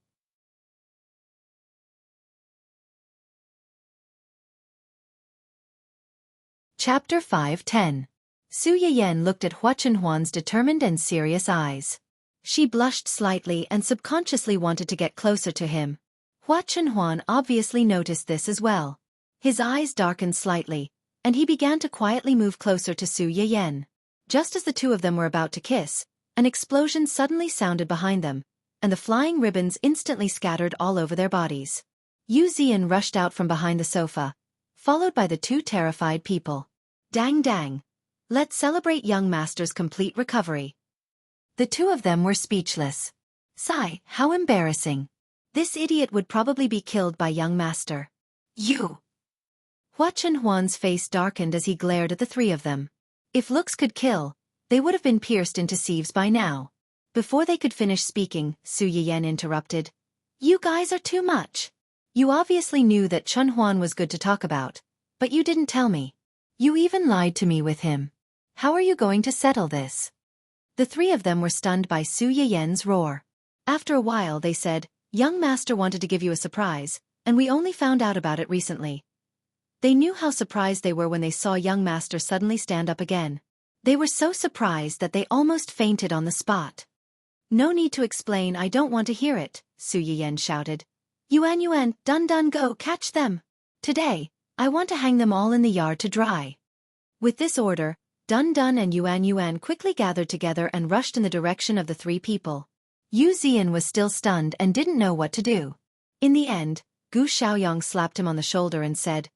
Chapter 510. Su Yiyan looked at Hua Chenhuan's determined and serious eyes. She blushed slightly and subconsciously wanted to get closer to him. Hua Chunhuan obviously noticed this as well. His eyes darkened slightly, and he began to quietly move closer to Su Yiyan. Just as the two of them were about to kiss, an explosion suddenly sounded behind them, and the flying ribbons instantly scattered all over their bodies. Yu Ziyan rushed out from behind the sofa, followed by the two terrified people. Dang dang! Let's celebrate young master's complete recovery. The two of them were speechless. Sigh, how embarrassing. This idiot would probably be killed by young master. You! Hua Chunhuan's face darkened as he glared at the three of them. If looks could kill, they would have been pierced into sieves by now. Before they could finish speaking, Su Yiyan interrupted. You guys are too much. You obviously knew that Chunhuan was good to talk about, but you didn't tell me. You even lied to me with him. How are you going to settle this? The three of them were stunned by Su Yiyan's roar. After a while they said, Young master wanted to give you a surprise, and we only found out about it recently. They knew how surprised they were when they saw young master suddenly stand up again. They were so surprised that they almost fainted on the spot. No need to explain, I don't want to hear it, Su Yiyan shouted. Yuan, Dun Dun, go catch them. Today, I want to hang them all in the yard to dry. With this order, Dun Dun and Yuan quickly gathered together and rushed in the direction of the three people. Yu Ziyan was still stunned and didn't know what to do. In the end, Gu Xiaoyang slapped him on the shoulder and said,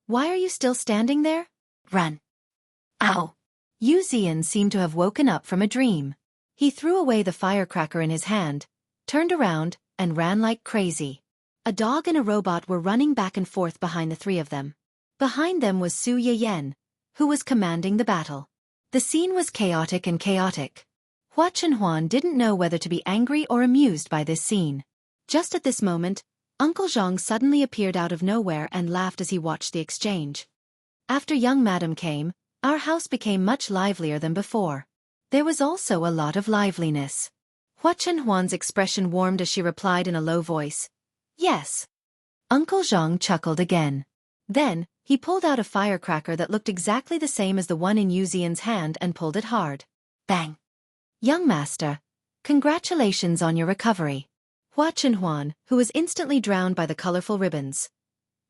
Why are you still standing there? Run. Ow! Yu Ziyan seemed to have woken up from a dream. He threw away the firecracker in his hand, turned around, and ran like crazy. A dog and a robot were running back and forth behind the three of them. Behind them was Su Yiyan, who was commanding the battle. The scene was chaotic and chaotic. Hua Chunhuan didn't know whether to be angry or amused by this scene. Just at this moment, Uncle Zhang suddenly appeared out of nowhere and laughed as he watched the exchange. After young madam came, our house became much livelier than before. There was also a lot of liveliness. Hua Chunhuan's expression warmed as she replied in a low voice. Yes. Uncle Zhang chuckled again. Then, he pulled out a firecracker that looked exactly the same as the one in Yu Ziyan's hand and pulled it hard. Bang! Young master, congratulations on your recovery. Hua Chunhuan, who was instantly drowned by the colorful ribbons.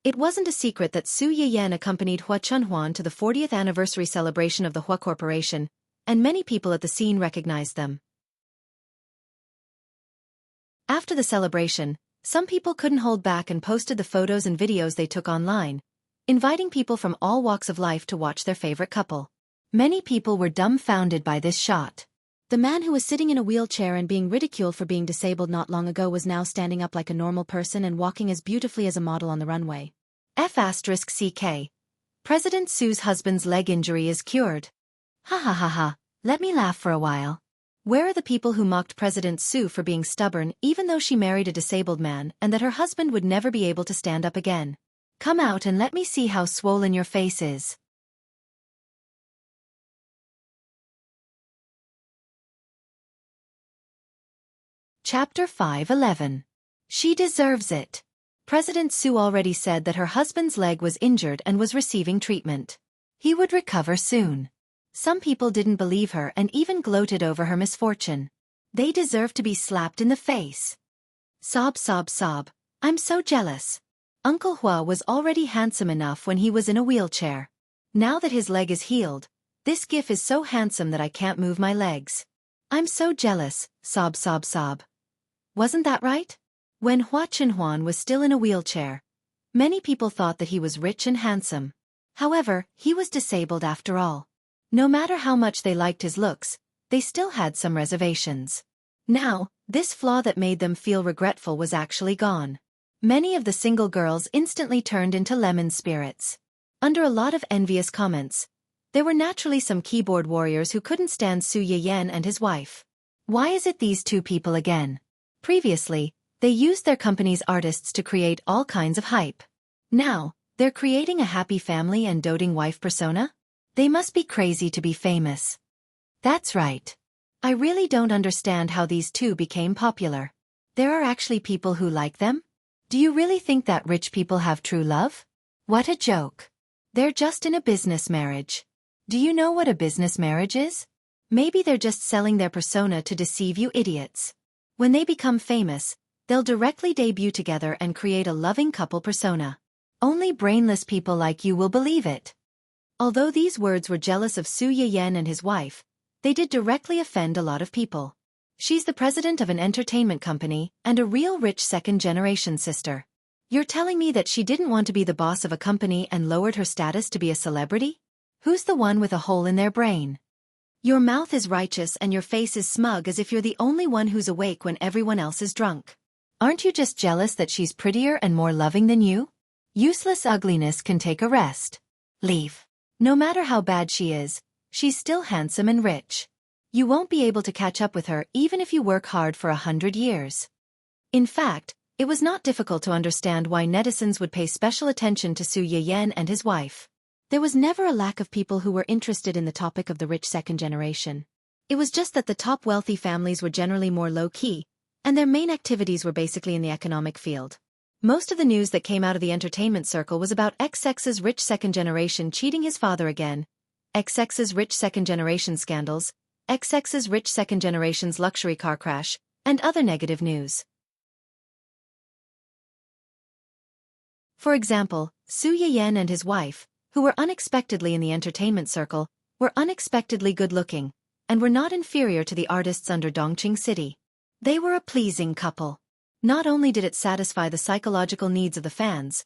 It wasn't a secret that Su Yiyan accompanied Hua Chunhuan to the 40th anniversary celebration of the Hua Corporation, and many people at the scene recognized them. After the celebration, some people couldn't hold back and posted the photos and videos they took online, inviting people from all walks of life to watch their favorite couple. Many people were dumbfounded by this shot. The man who was sitting in a wheelchair and being ridiculed for being disabled not long ago was now standing up like a normal person and walking as beautifully as a model on the runway. F***CK. President Su's husband's leg injury is cured. Ha ha ha ha, let me laugh for a while. Where are the people who mocked President Su for being stubborn even though she married a disabled man and that her husband would never be able to stand up again? Come out and let me see how swollen your face is. Chapter 5:11. She deserves it. President Su already said that her husband's leg was injured and was receiving treatment. He would recover soon. Some people didn't believe her and even gloated over her misfortune. They deserve to be slapped in the face. Sob sob sob, I'm so jealous. Uncle Hua was already handsome enough when he was in a wheelchair. Now that his leg is healed, this gif is so handsome that I can't move my legs. I'm so jealous, sob sob sob. Wasn't that right? When Hua Chunhuan was still in a wheelchair, many people thought that he was rich and handsome. However, he was disabled after all. No matter how much they liked his looks, they still had some reservations. Now, this flaw that made them feel regretful was actually gone. Many of the single girls instantly turned into lemon spirits. Under a lot of envious comments, there were naturally some keyboard warriors who couldn't stand Su Yiyan and his wife. Why is it these two people again? Previously, they used their company's artists to create all kinds of hype. Now, they're creating a happy family and doting wife persona? They must be crazy to be famous. That's right. I really don't understand how these two became popular. There are actually people who like them? Do you really think that rich people have true love? What a joke. They're just in a business marriage. Do you know what a business marriage is? Maybe they're just selling their persona to deceive you idiots. When they become famous, they'll directly debut together and create a loving couple persona. Only brainless people like you will believe it. Although these words were jealous of Su Yiyan and his wife, they did directly offend a lot of people. She's the president of an entertainment company and a real rich second-generation sister. You're telling me that she didn't want to be the boss of a company and lowered her status to be a celebrity? Who's the one with a hole in their brain? Your mouth is righteous and your face is smug as if you're the only one who's awake when everyone else is drunk. Aren't you just jealous that she's prettier and more loving than you? Useless ugliness can take a rest. Leave. No matter how bad she is, she's still handsome and rich. You won't be able to catch up with her even if you work hard for 100 years. In fact, it was not difficult to understand why netizens would pay special attention to Su Yiyan and his wife. There was never a lack of people who were interested in the topic of the rich second generation. It was just that the top wealthy families were generally more low-key, and their main activities were basically in the economic field. Most of the news that came out of the entertainment circle was about XX's rich second generation cheating his father again, XX's rich second generation scandals, XX's rich second generation's luxury car crash, and other negative news. For example, Su Yiyan and his wife, who were unexpectedly in the entertainment circle, were unexpectedly good-looking, and were not inferior to the artists under Dongqing City. They were a pleasing couple. Not only did it satisfy the psychological needs of the fans,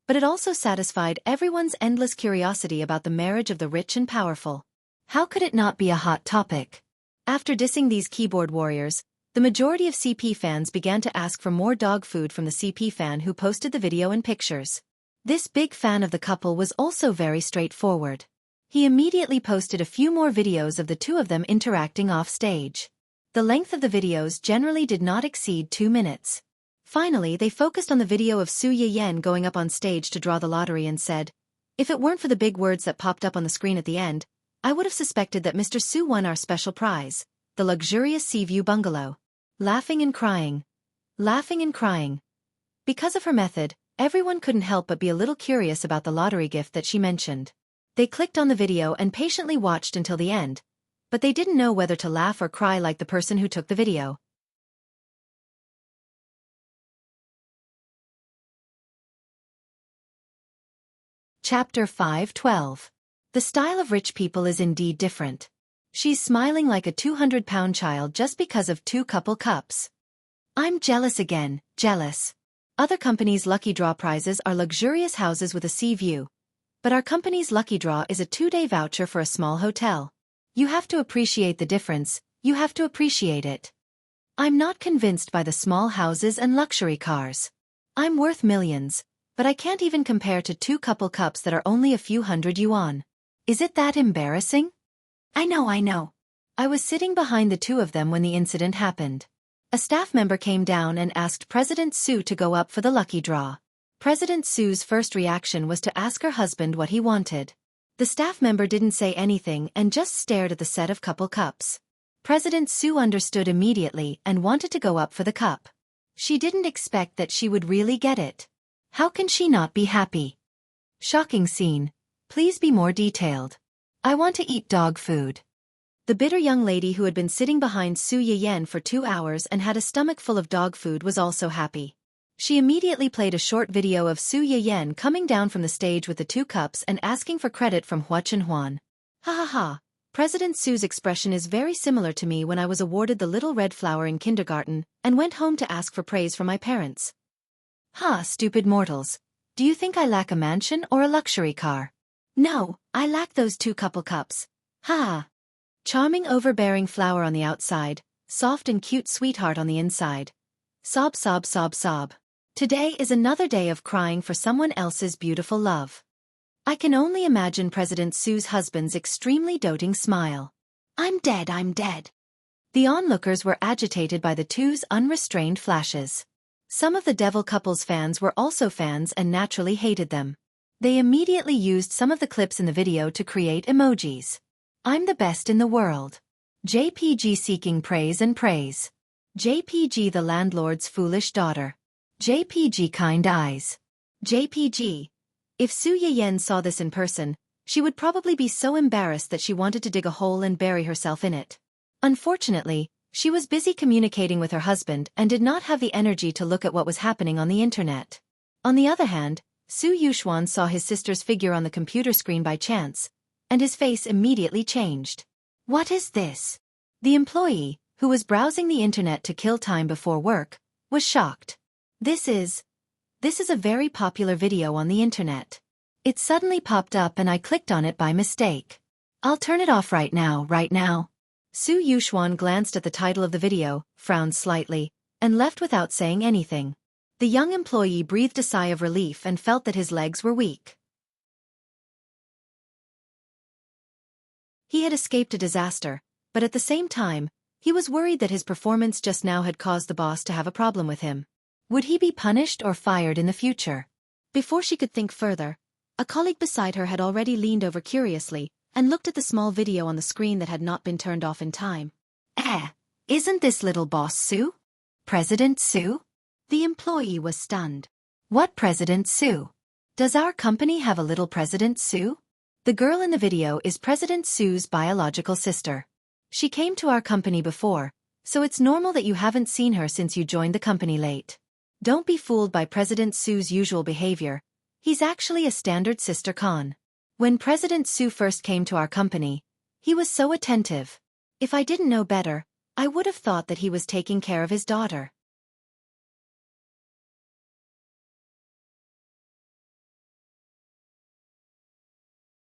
but it also satisfied everyone's endless curiosity about the marriage of the rich and powerful. How could it not be a hot topic? After dissing these keyboard warriors, the majority of CP fans began to ask for more dog food from the CP fan who posted the video and pictures. This big fan of the couple was also very straightforward. He immediately posted a few more videos of the two of them interacting off stage. The length of the videos generally did not exceed 2 minutes. Finally, they focused on the video of Su Yiyan going up on stage to draw the lottery and said, "If it weren't for the big words that popped up on the screen at the end, I would have suspected that Mr. Su won our special prize, the luxurious sea view bungalow." Laughing and crying. Laughing and crying. Because of her method, everyone couldn't help but be a little curious about the lottery gift that she mentioned. They clicked on the video and patiently watched until the end, but they didn't know whether to laugh or cry like the person who took the video. Chapter 5:12. The style of rich people is indeed different. She's smiling like a 200-pound child just because of 2 couple cups. I'm jealous again, jealous. Other companies' lucky draw prizes are luxurious houses with a sea view, but our company's lucky draw is a 2-day voucher for a small hotel. You have to appreciate the difference, you have to appreciate it. I'm not convinced by the small houses and luxury cars. I'm worth millions, but I can't even compare to 2 couple cups that are only a few hundred yuan. Is it that embarrassing? I know. I was sitting behind the two of them when the incident happened. A staff member came down and asked President Su to go up for the lucky draw. President Su's first reaction was to ask her husband what he wanted. The staff member didn't say anything and just stared at the set of couple cups. President Su understood immediately and wanted to go up for the cup. She didn't expect that she would really get it. How can she not be happy? Shocking scene. Please be more detailed. I want to eat dog food. The bitter young lady who had been sitting behind Su Yiyan for 2 hours and had a stomach full of dog food was also happy. She immediately played a short video of Su Yiyan coming down from the stage with the 2 cups and asking for credit from Hua Chenhuan. Ha ha ha. President Su's expression is very similar to me when I was awarded the little red flower in kindergarten and went home to ask for praise from my parents. Ha, stupid mortals. Do you think I lack a mansion or a luxury car? No, I lack those 2 couple cups. Ha! Charming overbearing flower on the outside, soft and cute sweetheart on the inside. Sob sob sob sob. Today is another day of crying for someone else's beautiful love. I can only imagine President Su's husband's extremely doting smile. I'm dead. The onlookers were agitated by the two's unrestrained flashes. Some of the devil couple's fans were also fans and naturally hated them. They immediately used some of the clips in the video to create emojis. I'm the best in the world. JPG seeking praise and praise. JPG the landlord's foolish daughter. JPG kind eyes. JPG. If Su Yiyan saw this in person, She would probably be so embarrassed that she wanted to dig a hole and bury herself in it. Unfortunately, she was busy communicating with her husband and did not have the energy to look at what was happening on the internet. On the other hand, Su Yuxuan saw his sister's figure on the computer screen by chance, and his face immediately changed. What is this? The employee, who was browsing the internet to kill time before work, was shocked. This is a very popular video on the internet. It suddenly popped up and I clicked on it by mistake. I'll turn it off right now. Su Yuxuan glanced at the title of the video, frowned slightly, and left without saying anything. The young employee breathed a sigh of relief and felt that his legs were weak. He had escaped a disaster, but at the same time, he was worried that his performance just now had caused the boss to have a problem with him. Would he be punished or fired in the future? Before she could think further, a colleague beside her had already leaned over curiously and looked at the small video on the screen that had not been turned off in time. Isn't this little boss Su? President Su? The employee was stunned. What President Su? Does our company have a little President Su? The girl in the video is President Su's biological sister. She came to our company before, so it's normal that you haven't seen her since you joined the company late. Don't be fooled by President Su's usual behavior. He's actually a standard sister con. When President Su first came to our company, he was so attentive. If I didn't know better, I would have thought that he was taking care of his daughter.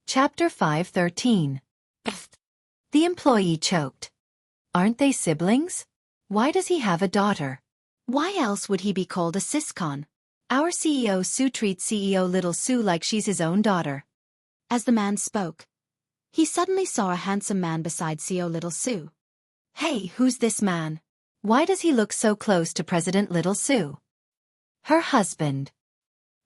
Chapter 5:13. The employee choked. Aren't they siblings? Why does he have a daughter? Why else would he be called a siscon? Our CEO Su treats CEO Little Su like she's his own daughter. As the man spoke, he suddenly saw a handsome man beside CEO Little Su. Hey, who's this man? Why does he look so close to President Little Su? Her husband.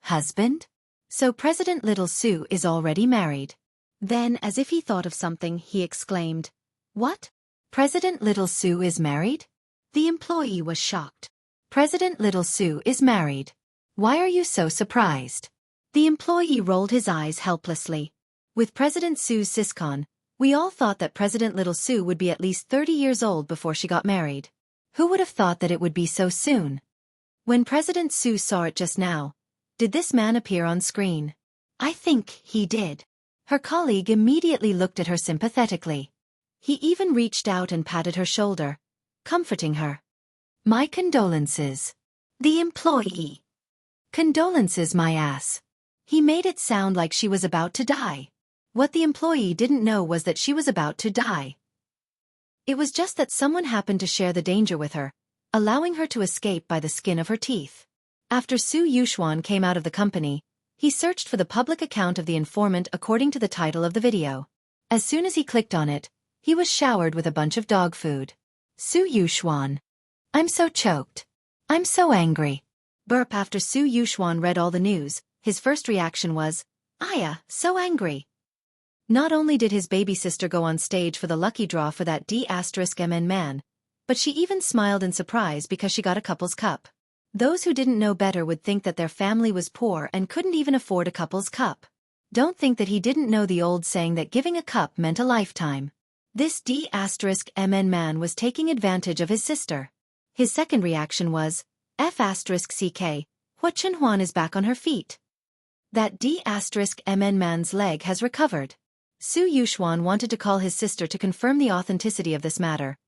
Husband? So President Little Su is already married. Then, as if he thought of something, he exclaimed, What? President Little Su is married? The employee was shocked. President Little Su is married. Why are you so surprised? The employee rolled his eyes helplessly. With President Su's siscon, we all thought that President Little Su would be at least 30 years old before she got married. Who would have thought that it would be so soon? When President Su saw it just now, did this man appear on screen? I think he did. Her colleague immediately looked at her sympathetically. He even reached out and patted her shoulder, comforting her. My condolences. The employee. Condolences, my ass. He made it sound like she was about to die. What the employee didn't know was that she was about to die. It was just that someone happened to share the danger with her, allowing her to escape by the skin of her teeth. After Su Yuxuan came out of the company, he searched for the public account of the informant according to the title of the video. As soon as he clicked on it, he was showered with a bunch of dog food. Su Yuxuan. I'm so choked. I'm so angry. Burp. After Su Yuxuan read all the news, his first reaction was, Aya, so angry. Not only did his baby sister go on stage for the lucky draw for that D*MN man, but she even smiled in surprise because she got a couple's cup. Those who didn't know better would think that their family was poor and couldn't even afford a couple's cup. Don't think that he didn't know the old saying that giving a cup meant a lifetime. This D*MN man was taking advantage of his sister. His second reaction was, F*CK, Hua Chunhuan is back on her feet. That D*MN man's leg has recovered. Su Yuxuan wanted to call his sister to confirm the authenticity of this matter.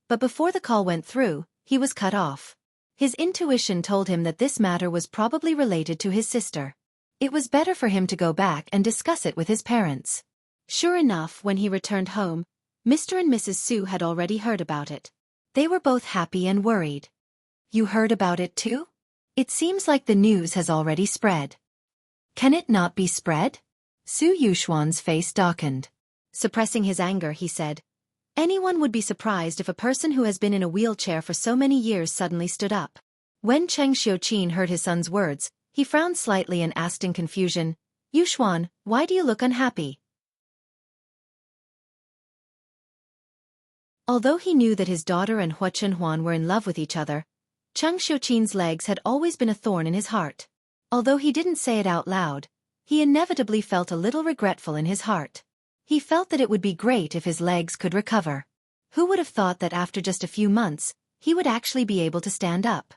But before the call went through, he was cut off. His intuition told him that this matter was probably related to his sister. It was better for him to go back and discuss it with his parents. Sure enough, when he returned home, Mr. and Mrs. Su had already heard about it. They were both happy and worried. You heard about it too? It seems like the news has already spread. Can it not be spread? Su Yuxuan's face darkened. Suppressing his anger, he said, Anyone would be surprised if a person who has been in a wheelchair for so many years suddenly stood up. When Cheng Xiaoqin heard his son's words, he frowned slightly and asked in confusion, Yuxuan, why do you look unhappy? Although he knew that his daughter and Hua Chunhuan were in love with each other, Cheng Xiaoqin's legs had always been a thorn in his heart. Although he didn't say it out loud, he inevitably felt a little regretful in his heart. He felt that it would be great if his legs could recover. Who would have thought that after just a few months, he would actually be able to stand up?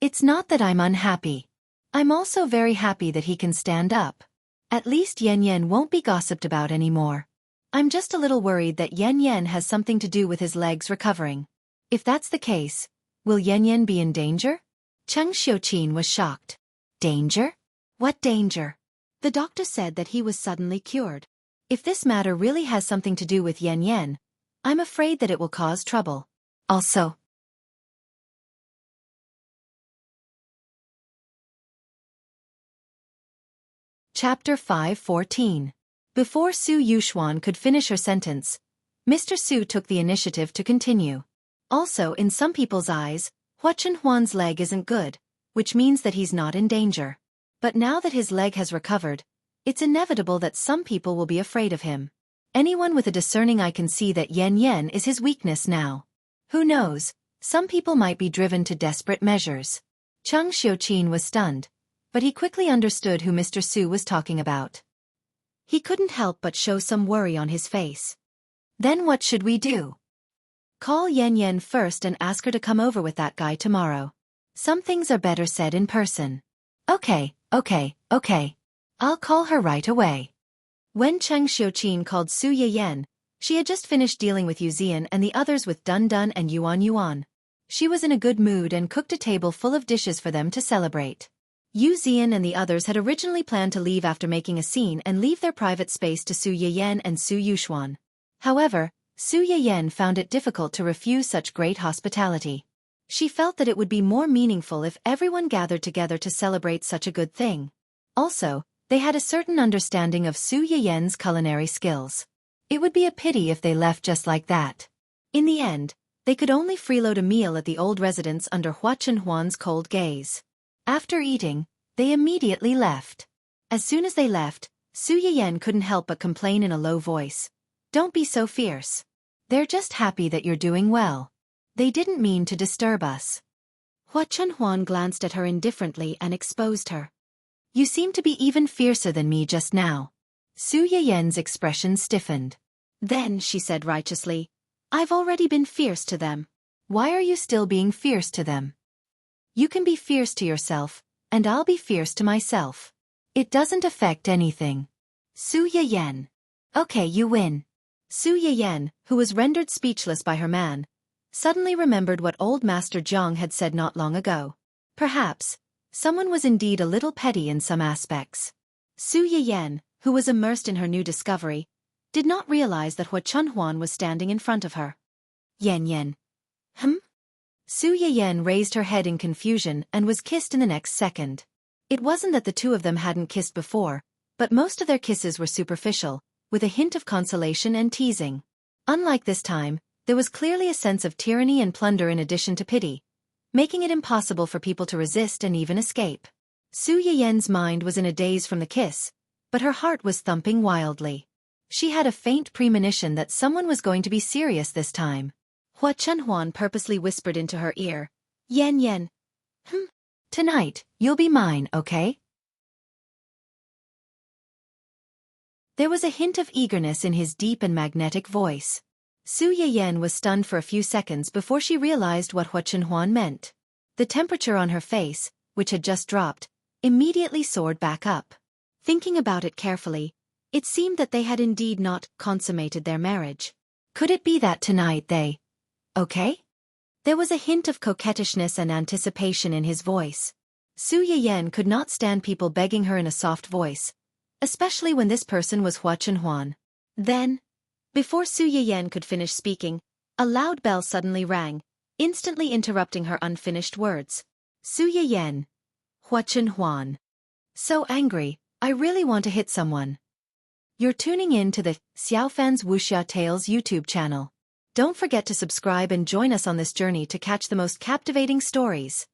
It's not that I'm unhappy. I'm also very happy that he can stand up. At least Yan Yan won't be gossiped about anymore. I'm just a little worried that Yan Yan has something to do with his legs recovering. If that's the case, will Yan Yan be in danger? Cheng Xiaoqin was shocked. Danger? What danger? The doctor said that he was suddenly cured. If this matter really has something to do with Yan Yan, I'm afraid that it will cause trouble. Also, Chapter 5:14. Before Su Yuxuan could finish her sentence, Mr. Su took the initiative to continue. Also, in some people's eyes, Hua Chunhuan's leg isn't good, which means that he's not in danger. But now that his leg has recovered, it's inevitable that some people will be afraid of him. Anyone with a discerning eye can see that Yan Yan is his weakness now. Who knows, some people might be driven to desperate measures. Cheng Xiaoqin was stunned, but he quickly understood who Mr. Su was talking about. He couldn't help but show some worry on his face. Then what should we do? Call Yan Yan first and ask her to come over with that guy tomorrow. Some things are better said in person. Okay. I'll call her right away. When Cheng Xiaoqin called Su Yan, she had just finished dealing with Yu Zian and the others with Dun Dun and Yuan. She was in a good mood and cooked a table full of dishes for them to celebrate. Yu Zian and the others had originally planned to leave after making a scene and leave their private space to Su Yan and Su Yuxuan. However, Su Yan found it difficult to refuse such great hospitality. She felt that it would be more meaningful if everyone gathered together to celebrate such a good thing. Also, they had a certain understanding of Su Yan's culinary skills. It would be a pity if they left just like that. In the end, they could only freeload a meal at the old residence under Hua Chunhuan's cold gaze. After eating, they immediately left. As soon as they left, Su Yan couldn't help but complain in a low voice. Don't be so fierce. They're just happy that you're doing well. They didn't mean to disturb us. Hua Chunhuan glanced at her indifferently and exposed her. You seem to be even fiercer than me just now. Su Yan's expression stiffened. Then she said righteously, I've already been fierce to them. Why are you still being fierce to them? You can be fierce to yourself, and I'll be fierce to myself. It doesn't affect anything. Su Yan. Okay, you win. Su Yan, who was rendered speechless by her man, suddenly remembered what old Master Zhang had said not long ago. Perhaps, someone was indeed a little petty in some aspects. Su Yan, who was immersed in her new discovery, did not realize that Hua Chunhuan was standing in front of her. Yan. Su Yan raised her head in confusion and was kissed in the next second. It wasn't that the two of them hadn't kissed before, but most of their kisses were superficial, with a hint of consolation and teasing. Unlike this time, there was clearly a sense of tyranny and plunder in addition to pity, making it impossible for people to resist and even escape. Su Yan's mind was in a daze from the kiss, but her heart was thumping wildly. She had a faint premonition that someone was going to be serious this time. Hua Chunhuan purposely whispered into her ear, Yan. Tonight, you'll be mine, okay? There was a hint of eagerness in his deep and magnetic voice. Su Yan was stunned for a few seconds before she realized what Hua Chunhuan meant. The temperature on her face, which had just dropped, immediately soared back up. Thinking about it carefully, it seemed that they had indeed not consummated their marriage. Could it be that tonight they... Okay? There was a hint of coquettishness and anticipation in his voice. Su Yan could not stand people begging her in a soft voice, especially when this person was Hua Chunhuan. Then, before Su Yan could finish speaking, a loud bell suddenly rang, instantly interrupting her unfinished words. Su Yan. Hua Chunhuan. So angry, I really want to hit someone. You're tuning in to the Xiaofan's Wuxia Tales YouTube channel. Don't forget to subscribe and join us on this journey to catch the most captivating stories.